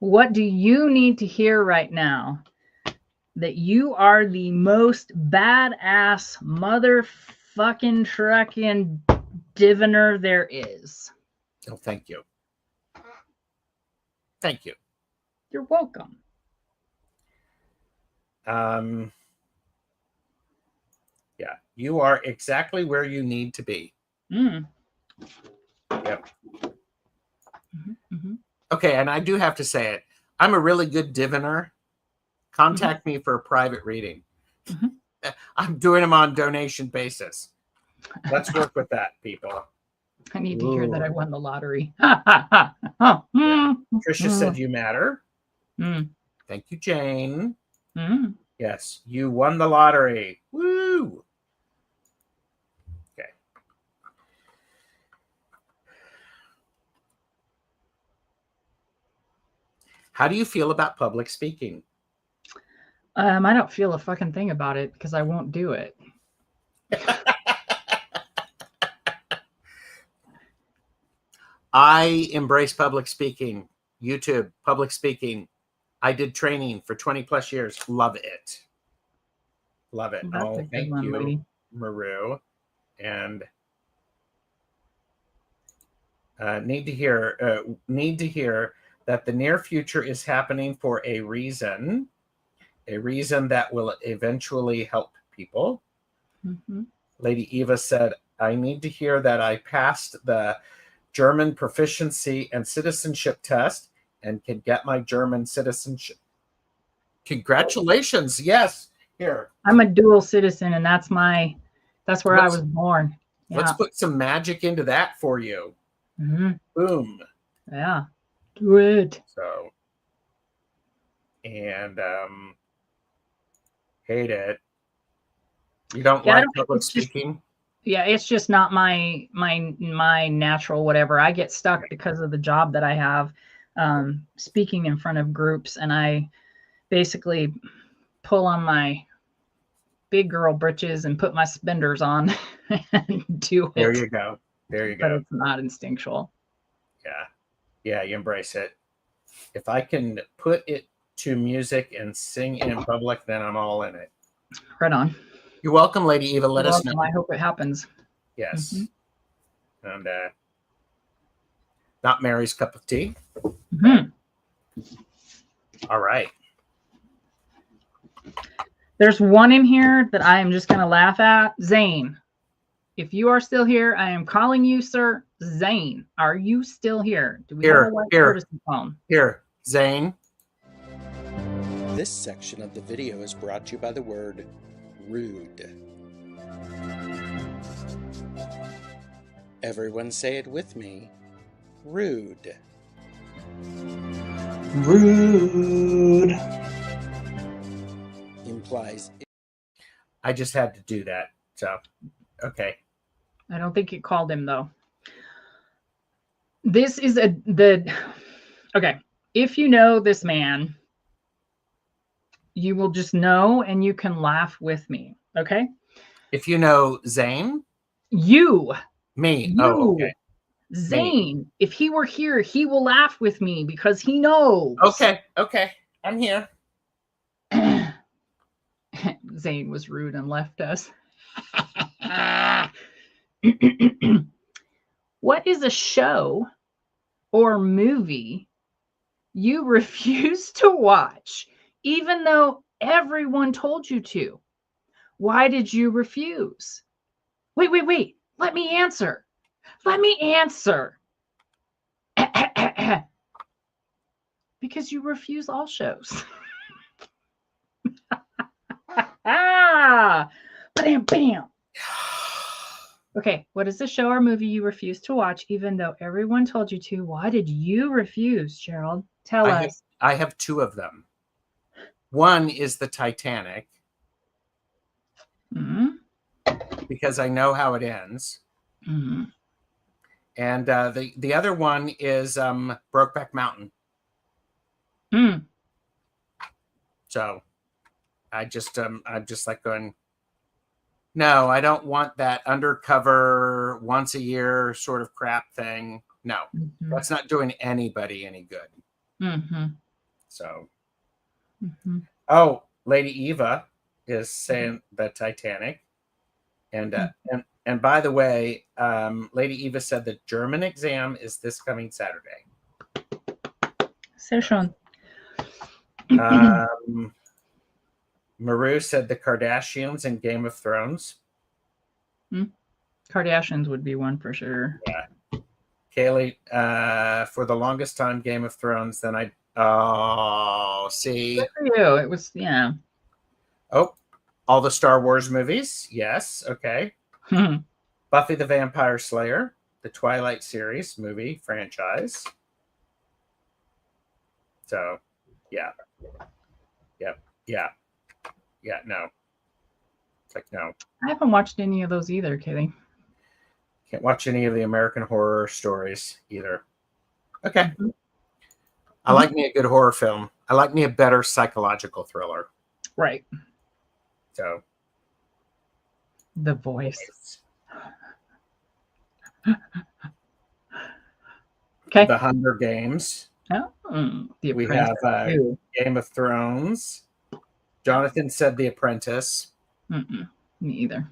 What do you need to hear right now? That you are the most badass motherfucking trucking diviner there is. Oh, thank you. Thank you. You're welcome. Yeah, you are exactly where you need to be. Yep. Mm-hmm. Okay, and I do have to say it. I'm a really good diviner. Contact me for a private reading. I'm doing them on donation basis. Let's work with that, people. I need to hear that I won the lottery. Yeah. Tricia said you matter. Thank you, Jane. Yes, you won the lottery. Woo! Okay. How do you feel about public speaking? I don't feel a fucking thing about it because I won't do it. I embrace public speaking. YouTube, public speaking. I did training for 20 plus years. Love it. Love it. That's Oh, a good thank one, you, lady. Maru. And need to hear that the near future is happening for a reason that will eventually help people. Mm-hmm. Lady Eva said, I need to hear that I passed the German proficiency and citizenship test and can get my German citizenship. Congratulations. Yes. Here. I'm a dual citizen, and that's where I was born. Yeah. Let's put some magic into that for you. Mm-hmm. Boom. Yeah. Do it. So, and hate it. You don't like public speaking? It's just not my natural whatever. I get stuck because of the job that I have, speaking in front of groups, and I basically pull on my big girl britches and put my spenders on and do it. There you go. There you go. But it's not instinctual. Yeah. Yeah, you embrace it. If I can put it to music and sing in public, then I'm all in it. Right on. You're welcome, Lady Eva. Let us know. I hope it happens. Yes. Mm-hmm. And not Mary's cup of tea. Mm-hmm. All right. There's one in here that I am just going to laugh at. Zane, if you are still here, I am calling you, sir. Zane, are you still here? Do we have a white courtesy phone? Here, Zane. This section of the video is brought to you by the word rude. Everyone say it with me. Rude. Rude. Implies. I just had to do that. So, okay. I don't think it called him, though. This is okay. If you know this man, you will just know and you can laugh with me. Okay. If you know Zane? Me. Oh, okay. Zane, me. If he were here, he will laugh with me because he knows. Okay. I'm here. Zane was rude and left us. What is a show or movie you refuse to watch, even though everyone told you to? Why did you refuse? Wait. Let me answer. Because you refuse all shows. Bam. Okay, what is the show or movie you refuse to watch, even though everyone told you to? Why did you refuse, Gerald? Tell us. I have two of them. One is the Titanic. Mm-hmm. Because I know how it ends. Mm-hmm. And the other one is Brokeback Mountain. Mm. So I'm just like going, no, I don't want that undercover once a year sort of crap thing. No, that's not doing anybody any good. Mm-hmm. So, oh, Lady Eva is saying the Titanic. And by the way, Lady Eva said the German exam is this coming Saturday. Sehr schön. Maru said the Kardashians and Game of Thrones. Kardashians would be one for sure. Yeah. Kaylee, for the longest time, Game of Thrones. Then see. Good for you. It was, yeah. Oh, all the Star Wars movies. Yes. Okay. Buffy the Vampire Slayer, the Twilight series movie franchise. So, yeah. No. It's like, no. I haven't watched any of those either, Kaylee. Can't watch any of the American Horror Stories either. Okay. I like me a good horror film. I like me a better psychological thriller. Right. So. The Voice. Okay. The Hunger Games. Oh. The We Apprentice. have Game of Thrones. Jonathan said The Apprentice. Me either.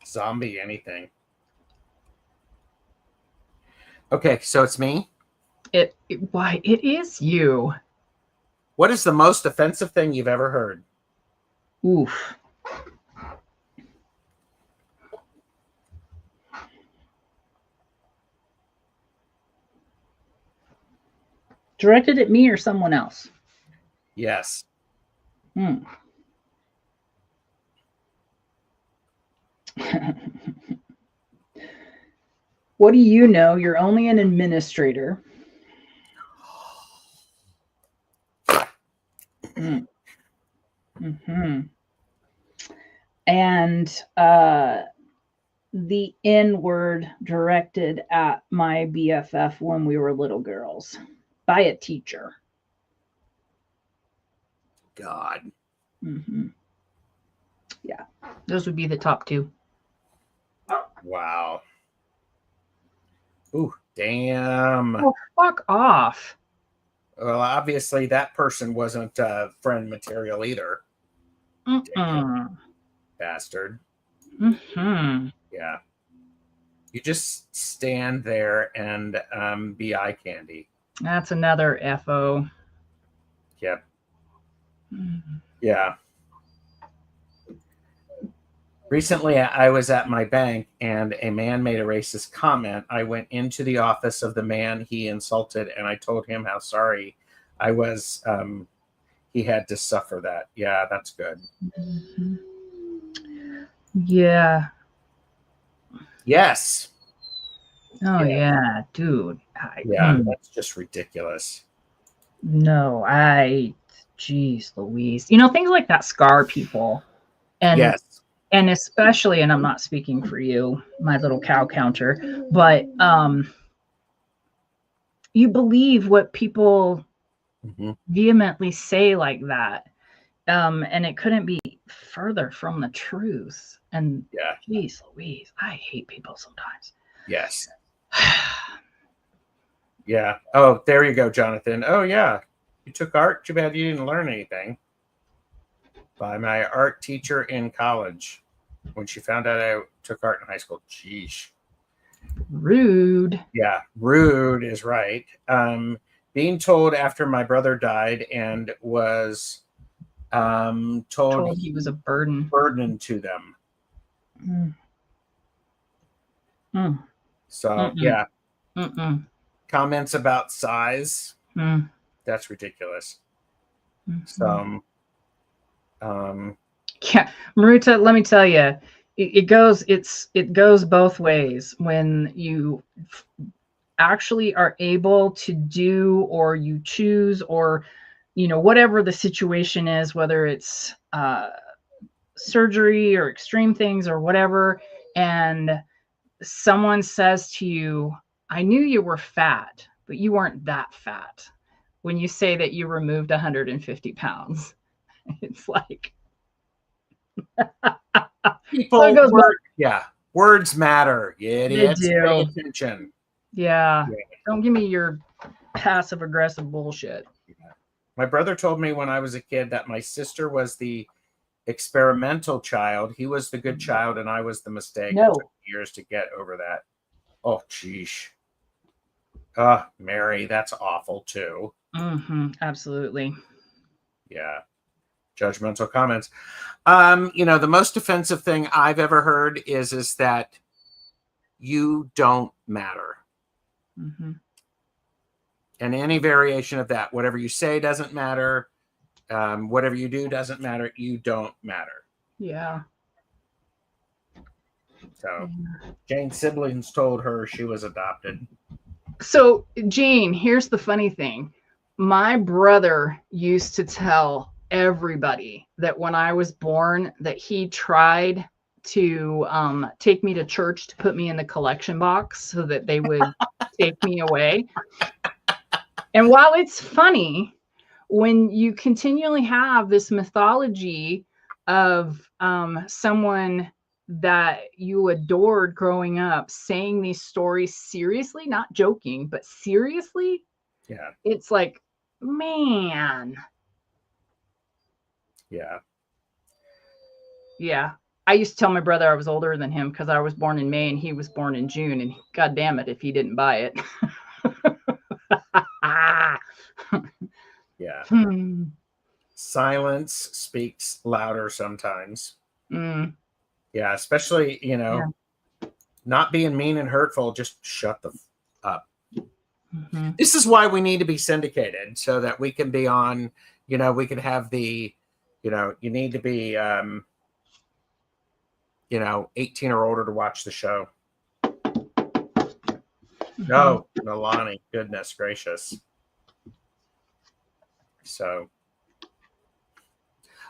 Zombie anything. Okay, so it's me. Why, it is you. What is the most offensive thing you've ever heard? Oof. Directed at me or someone else? Yes. What do you know? You're only an administrator. And the N word directed at my BFF when we were little girls by a teacher. God. Yeah, those would be the top two. Wow. Ooh, damn. Oh, fuck off. Well, obviously that person wasn't friend material either. Bastard. Yeah. You just stand there and be eye candy. That's another FO. Yep. Yeah. Recently, I was at my bank and a man made a racist comment. I went into the office of the man he insulted and I told him how sorry I was. He had to suffer that. Yeah, that's good. Yeah. Yes. Oh, yeah, dude. That's just ridiculous. No, geez Louise. Things like that scar people. And yes. And especially, and I'm not speaking for you, my little cow counter, but you believe what people vehemently say like that. And it couldn't be further from the truth. And geez Louise, I hate people sometimes. Yes. Yeah. Oh, there you go, Jonathan. Oh, yeah. You took art? Too bad you didn't learn anything. By my art teacher in college. When she found out I took art in high school. Jeez. Rude. Yeah, rude is right. Being told after my brother died and was told he was a burden to them. So, yeah. Comments about size. That's ridiculous. So, yeah, Maruta, let me tell you, it goes both ways. When you actually are able to do, or you choose, or whatever the situation is, whether it's surgery or extreme things or whatever, and someone says to you, I knew you were fat, but you weren't that fat. When you say that you removed 150 pounds, it's like, people, words matter. You idiots. Pay attention. Yeah. Don't give me your passive aggressive bullshit. My brother told me when I was a kid that my sister was the experimental child. He was the good child and I was the mistake. It took years to get over that. Oh, geez. Mary, that's awful too. Absolutely. Yeah. Judgmental comments. The most offensive thing I've ever heard is that you don't matter. And any variation of that, whatever you say doesn't matter. Whatever you do doesn't matter. You don't matter. Yeah. So Jane's siblings told her she was adopted. So Jane, here's the funny thing. My brother used to tell everybody that when I was born that he tried to take me to church to put me in the collection box so that they would take me away. And while it's funny, when you continually have this mythology of someone that you adored growing up saying these stories seriously, not joking, but seriously, Yeah. it's like, man. Yeah. Yeah. I used to tell my brother I was older than him because I was born in May and he was born in June, and God damn it if he didn't buy it. Yeah. Hmm. Silence speaks louder sometimes. Mm. Yeah, especially, not being mean and hurtful, just shut the up. Mm-hmm. This is why we need to be syndicated so that we can be on, we can have the, you need to be, 18 or older to watch the show. Mm-hmm. No, Nalani, goodness gracious. So,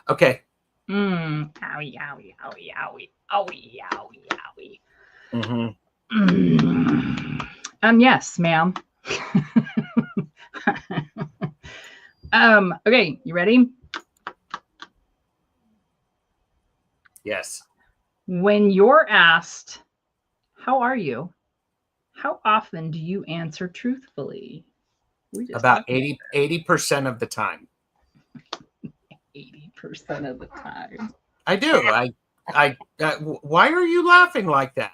okay. Owie, owie, owie, owie, owie, owie, owie. Mm-hmm. Yes, ma'am. Okay, you ready? Yes. When you're asked, how are you? How often do you answer truthfully? About 80% of the time. 80% of the time. I do. Why are you laughing like that?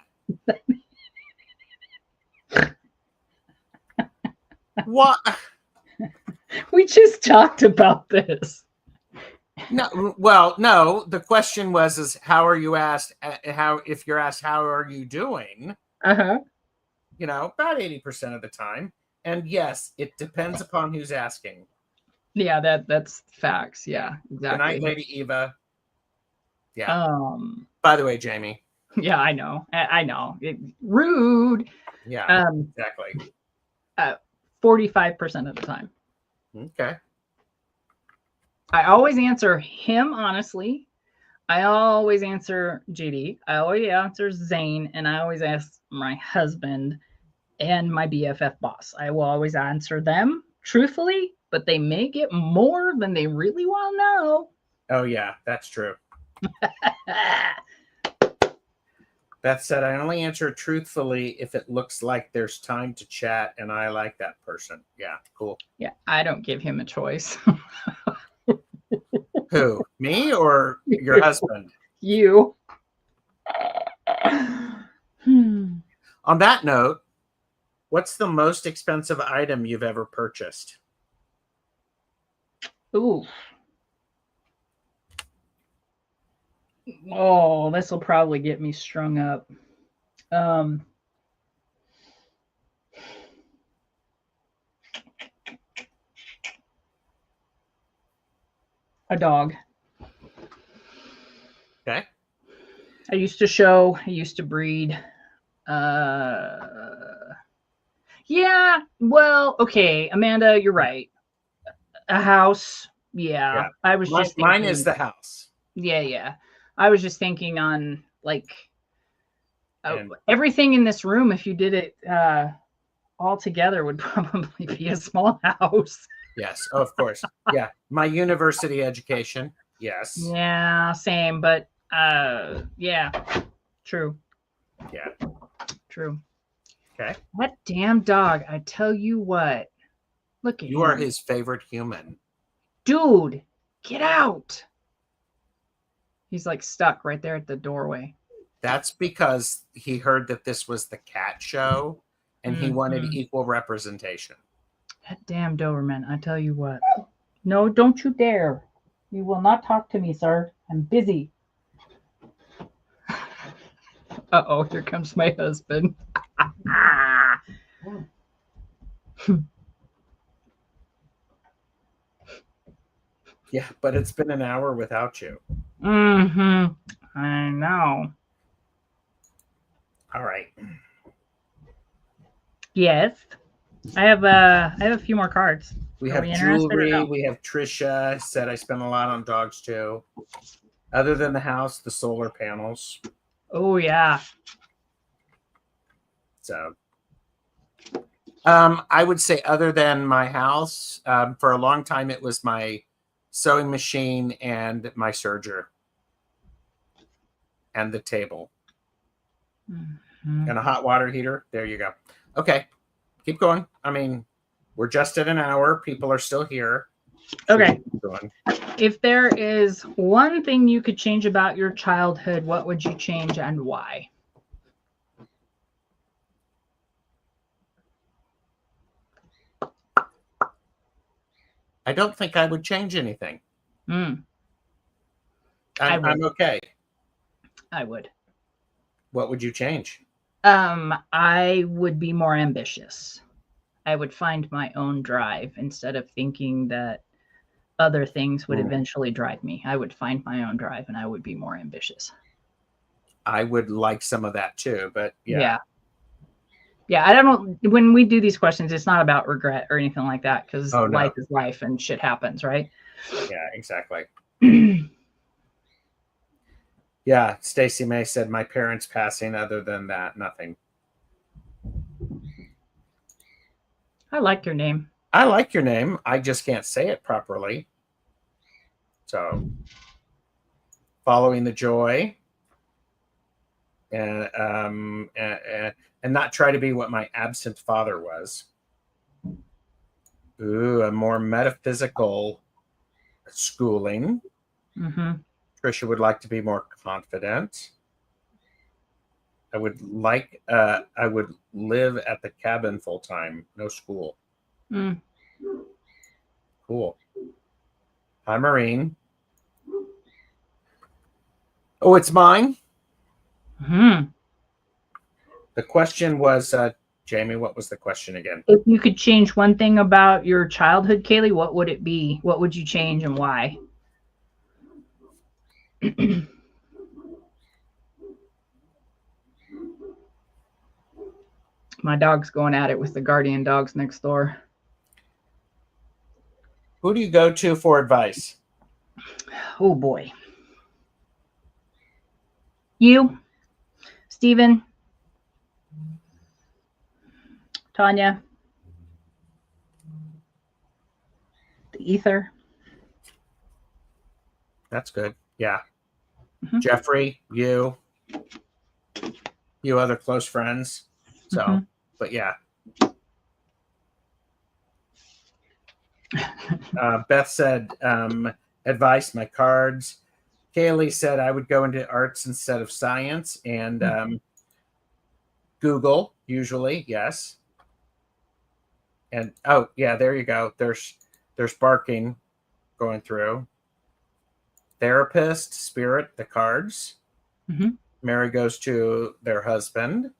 What? We just talked about this. No, well, no. The question was, how are you asked? If you're asked, how are you doing? Uh-huh. About 80% of the time. And yes, it depends upon who's asking. Yeah, that's facts. Yeah, exactly. Good night, Lady Eva. Yeah. By the way, Jamie. Yeah, I know. Rude. Yeah. Exactly. 45% of the time. Okay. I always answer him honestly. I always answer JD. I always answer Zane, and I always ask my husband and my BFF boss. I will always answer them truthfully, but they may get more than they really want to know. Oh yeah, that's true. That said, I only answer truthfully if it looks like there's time to chat and I like that person. Yeah, cool. Yeah, I don't give him a choice. Who? Me or your husband? You. On that note, what's the most expensive item you've ever purchased? Ooh. Oh, this will probably get me strung up. A dog. Okay. I used to breed. Yeah, well, okay, Amanda, you're right. A house. Yeah. I was just thinking, mine is the house. Yeah. I was just thinking on like everything in this room, if you did it all together, would probably be a small house. Yes, of course. Yeah. My university education. Yes. Yeah, same, but yeah. True. Yeah. True. Okay. That damn dog, I tell you what. Look at him. You are his favorite human. Dude, get out. He's like stuck right there at the doorway. That's because he heard that this was the cat show and he wanted equal representation. That damn Doberman, I tell you what. No, don't you dare. You will not talk to me, sir. I'm busy. Uh-oh, here comes my husband. Yeah, but it's been an hour without you. Mm-hmm. I know. All right. Yes. I have a few more cards. We have jewelry. We have Trisha said I spend a lot on dogs too. Other than the house, the solar panels. Oh yeah. So I would say other than my house, for a long time it was my sewing machine and my serger and the table. Mhm. And a hot water heater. There you go. Okay. Keep going. I mean, we're just at an hour. People are still here. Okay. Keep going. If there is one thing you could change about your childhood, what would you change and why? I don't think I would change anything. Mm, I'm okay. I would. What would you change? I would be more ambitious. I would find my own drive instead of thinking that other things would eventually drive me. I would find my own drive and I would be more ambitious. I would like some of that too, but yeah. Yeah, I don't know. When we do these questions, it's not about regret or anything like that because Oh, no. life is life and shit happens, right? Yeah, exactly. Yeah, Stacy May said my parents passing. Other than that, nothing. I like your name. I like your name. I just can't say it properly. So, following the joy, and not try to be what my absent father was. Ooh, a more metaphysical schooling. Mm-hmm. Trisha would like to be more confident. I would live at the cabin full time, no school. Mm. Cool. Hi, Maureen. Oh, it's mine. Hmm. The question was, Jamie, what was the question again? If you could change one thing about your childhood, Kaylee, what would it be? What would you change and why? My dog's going at it with the guardian dogs next door. Who do you go to for advice? Oh boy. You, Stephen, Tanya, the ether. That's good. Yeah. Mhm. Jeffrey, you other close friends. So, but yeah. Beth said, advice, my cards. Kaylee said I would go into arts instead of science, and Google, usually, yes. And oh yeah, there you go. There's barking going through. Therapist, spirit, the cards. Mm-hmm. Mary goes to their husband.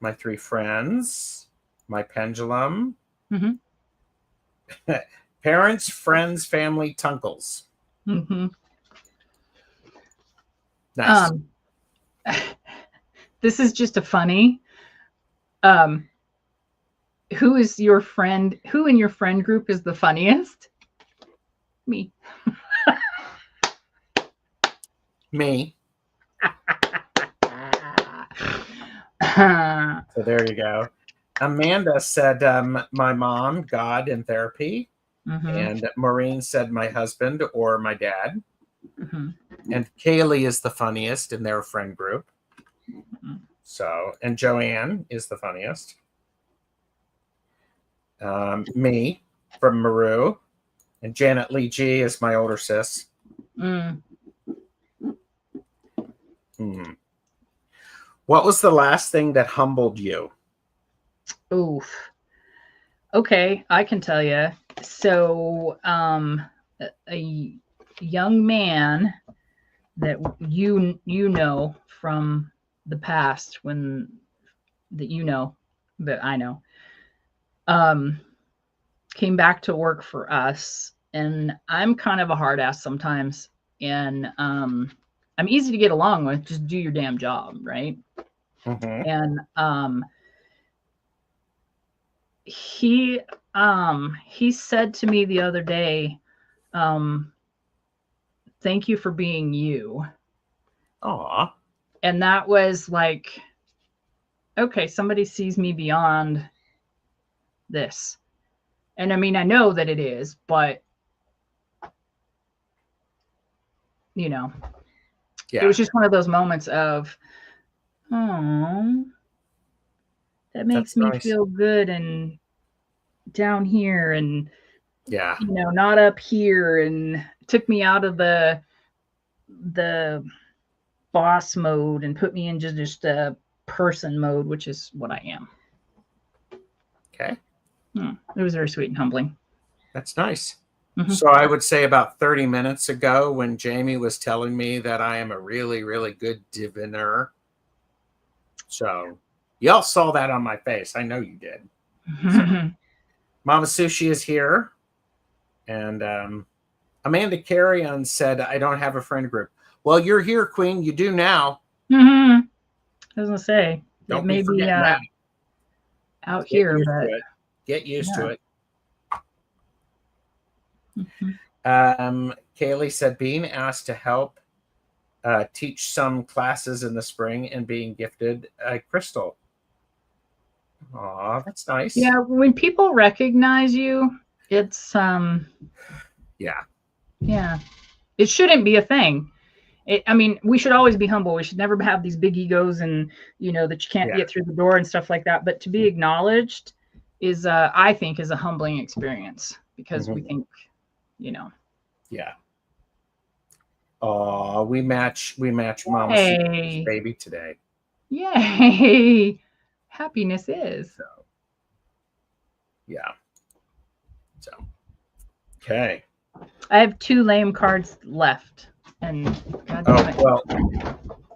My three friends. My pendulum. Mm-hmm. Parents, friends, family, tunkles. Mm-hmm. Nice. This is just a funny. Who is your friend? Who in your friend group is the funniest? Me. Me. So there you go. Amanda said my mom, God, and therapy. Mm-hmm. And Maureen said my husband or my dad. Mm-hmm. And Kaylee is the funniest in their friend group. Mm-hmm. So, and Joanne is the funniest. Me from Maru. And Janet Lee G is my older sis. Mm. What was the last thing that humbled you? Oof. Okay, I can tell you. So, a young man that you know from the past that I know came back to work for us, and I'm kind of a hard ass sometimes, and I'm easy to get along with. Just do your damn job, right? Mm-hmm. And he said to me the other day, thank you for being you. Aw. And that was like, okay, somebody sees me beyond this. And I mean, I know that it is, but Yeah. It was just one of those moments of, Oh, that makes That's me nice. feel good and down here and Yeah. not up here, and took me out of the boss mode and put me in just a person mode, which is what I am. Okay. It was very sweet and humbling. That's nice. Mhm. So I would say about 30 minutes ago when Jamie was telling me that I am a really, really good diviner. So y'all saw that on my face. I know you did. Mama Sushi is here. And Amanda Carrion said, I don't have a friend group. Well, you're here, Queen. You do now. I was going to say, it Don't may be be forgetting that. out Get here, used but to it. Get used to it. Mhm. Kaylee said, being asked to help teach some classes in the spring and being gifted a crystal. Aw, that's nice. Yeah, when people recognize you, it's Yeah. yeah, it shouldn't be a thing. I mean, we should always be humble. We should never have these big egos and that you can't Yeah. get through the door and stuff like that. But to be acknowledged is, I think, is a humbling experience, because we think, Yeah. Oh, we match Mama Hey. Susie's baby today. Yay! Happiness is. Yeah. So, okay. I have 2 lame cards left, and God damn it. Well,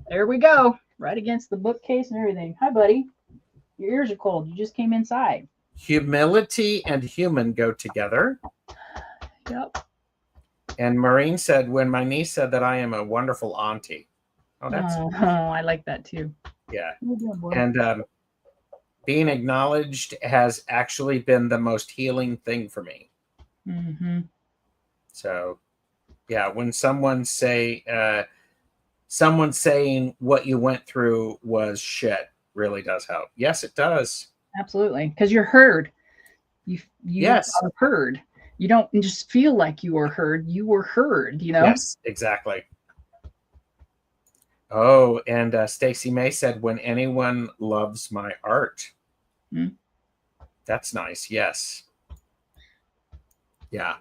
There we go. Right against the bookcase and everything. Hi, buddy. Your ears are cold. You just came inside. humility and human go together. Yep. And Maureen said, when my niece said that I am a wonderful auntie. Oh, that's I like that too. yeah. Boy. And being acknowledged has actually been the most healing thing for me. Mm-hmm. So, yeah, when someone saying what you went through was shit really does help. Yes, it does. Absolutely, because you're heard. You Yes. are heard. You don't just feel like you were heard. You were heard. Yes, exactly. Oh, and Stacy May said, when anyone loves my art. That's nice. Yes. Yeah.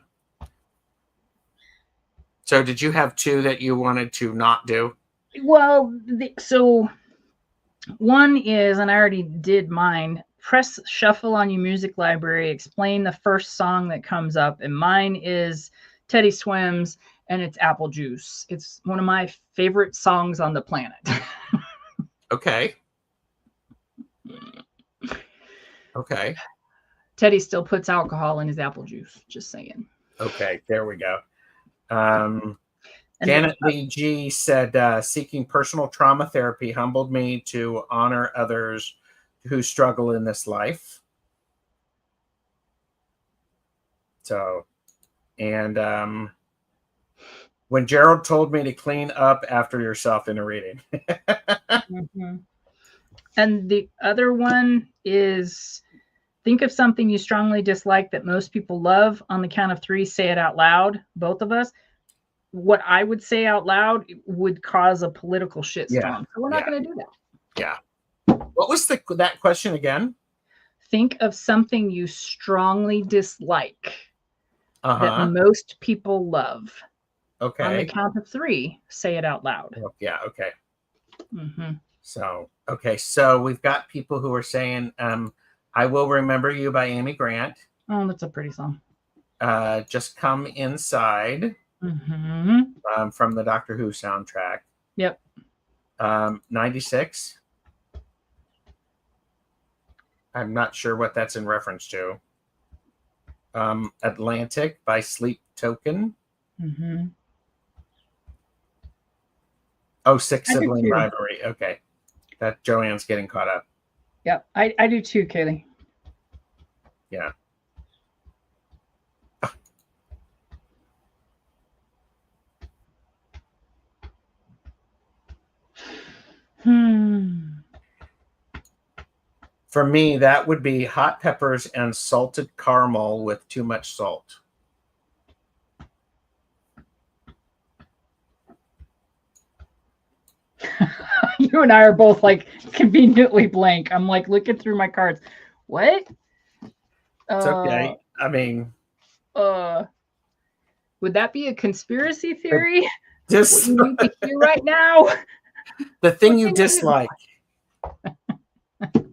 So did you have 2 that you wanted to not do? Well, so one is, and I already did mine, press shuffle on your music library, explain the first song that comes up. And mine is Teddy Swims, and it's Apple Juice. It's one of my favorite songs on the planet. Okay. Okay. Teddy still puts alcohol in his apple juice. Just saying. Okay. There we go. Janet Lee G said, seeking personal trauma therapy humbled me to honor others who struggle in this life. So, and when Gerald told me to clean up after yourself in a reading. Mm-hmm. And the other one is, think of something you strongly dislike that most people love. On the count of 3, say it out loud, both of us. What I would say out loud would cause a political shitstorm. Yeah. So we're not going to do that. Yeah. What was that question again? Think of something you strongly dislike that most people love. Okay. On the count of 3, say it out loud. Yeah. Okay. Mm-hmm. So, okay. So we've got people who are saying, I Will Remember You by Amy Grant. Oh, that's a pretty song. Just Come Inside. Mm-hmm. From the Doctor Who soundtrack. Yep. 96. I'm not sure what that's in reference to. Atlantic by Sleep Token. Mm-hmm. Oh, Six Sibling Rivalry. Okay. That Joanne's getting caught up. Yep. I do too, Kaylee. Yeah. For me, that would be hot peppers and salted caramel with too much salt. You You and I are both like conveniently blank. I'm like looking through my cards. What? It's okay. I mean, would that be a conspiracy theory? What this you need to hear right now? the thing you dislike. Kaylee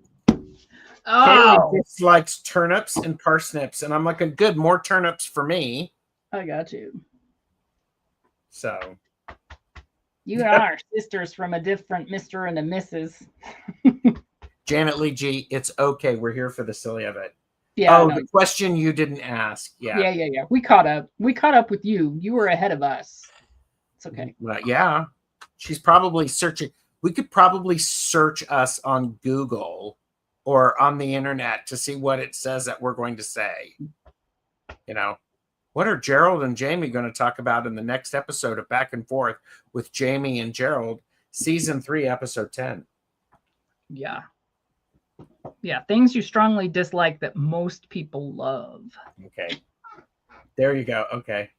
Oh, dislikes turnips and parsnips, and I'm like, good, more turnips for me. I got you. So You and I are sisters from a different Mr. and a Mrs. Janet Lee G, it's okay. We're here for the silly of it. Yeah. Oh, No. the question you didn't ask. Yeah. Yeah. We caught up. We caught up with you. You were ahead of us. It's okay. Well, yeah. She's probably searching. We could probably search us on Google or on the internet to see what it says that we're going to say. You know, what are Gerald and Jamie going to talk about in the next episode of Back and Forth with Jamie and Gerald, season 3, episode 10? Yeah. Yeah. Things you strongly dislike that most people love. Okay. There you go. Okay.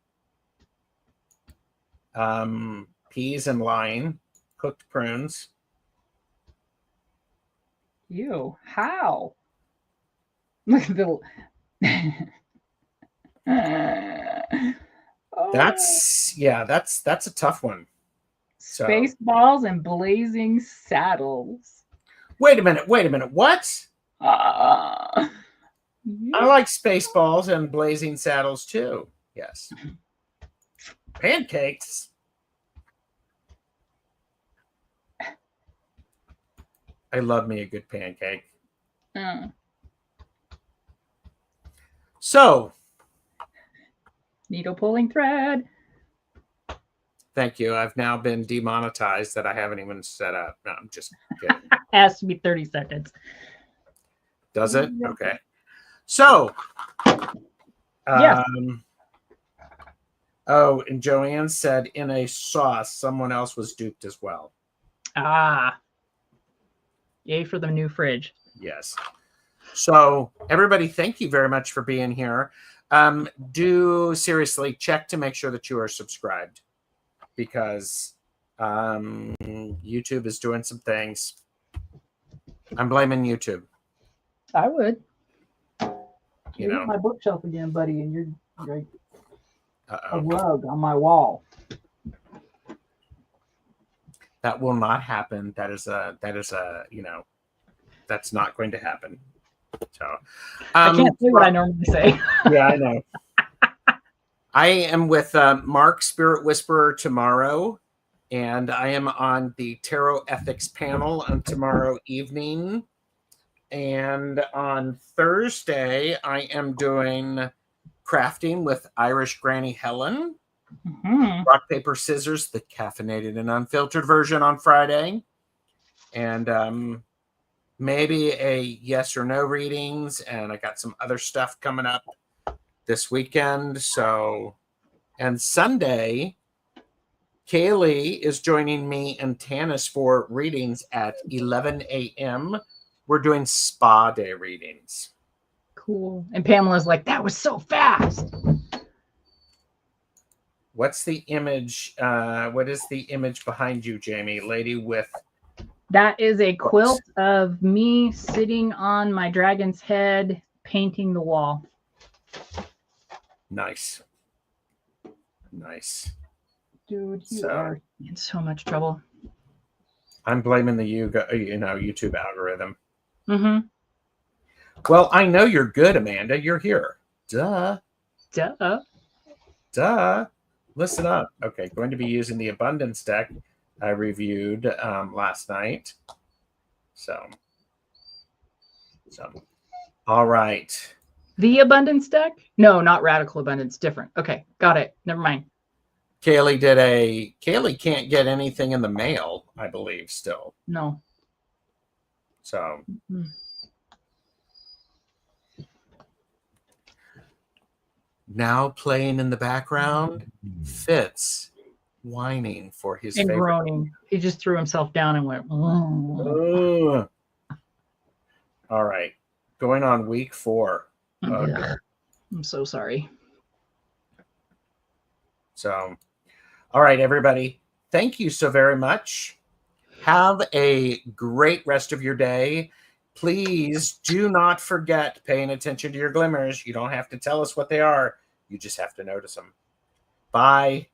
Peas and lime, cooked prunes. Ew. How? Look at the. That's a tough one. So, Spaceballs and blazing saddles. wait a minute. What? Yeah. I like Spaceballs and Blazing Saddles too. Yes. Pancakes. I love me a good pancake. So, Needle pulling thread. thank you. I've now been demonetized that I haven't even set up. No, I'm just kidding. Has to be 30 seconds. Does it? Okay. So, Yeah. Oh, and Joanne said in a sauce, someone else was duped as well. Ah. Yay for the new fridge. Yes. So, everybody, thank you very much for being here. Do seriously check to make sure that you are subscribed, because YouTube is doing some things. I'm blaming YouTube. I would. You know, my bookshelf again, buddy, and you're like a uh-oh. rug on my wall. That will not happen. That is a, that's not going to happen. So I can't say what I normally say. Yeah, I know. I am with Mark, Spirit Whisperer, tomorrow, and I am on the Tarot Ethics panel on tomorrow evening. And on Thursday, I am doing crafting with Irish Granny Helen. Mm-hmm. Rock, paper, scissors, the caffeinated and unfiltered version on Friday. And maybe a yes or no readings. And I got some other stuff coming up this weekend. So, and Sunday, Kaylee is joining me and Tanis for readings at 11 a.m. We're doing spa day readings. Cool. And Pamela's like, that was so fast. What's the image? What is the image behind you, Jamie? Lady with... That is a quilt of me sitting on my dragon's head, painting the wall. Nice. Nice. Dude, you are in so much trouble. I'm blaming the YouTube algorithm. Mm-hmm. Well, I know you're good, Amanda. You're here. Duh. Listen up. Okay, going to be using the Abundance deck I reviewed last night. So, all right. The Abundance deck? No, not Radical Abundance. Different. Okay, got it. Never mind. Kaylee can't get anything in the mail, I believe, still. No. So. Mm-hmm. Now playing in the background, Fitz whining for his and favorite. Groaning. He just threw himself down and went. All right, going on week 4. I'm so sorry. So, all right, everybody, thank you so very much. Have a great rest of your day. Please do not forget paying attention to your glimmers. You don't have to tell us what they are. You just have to notice them. Bye.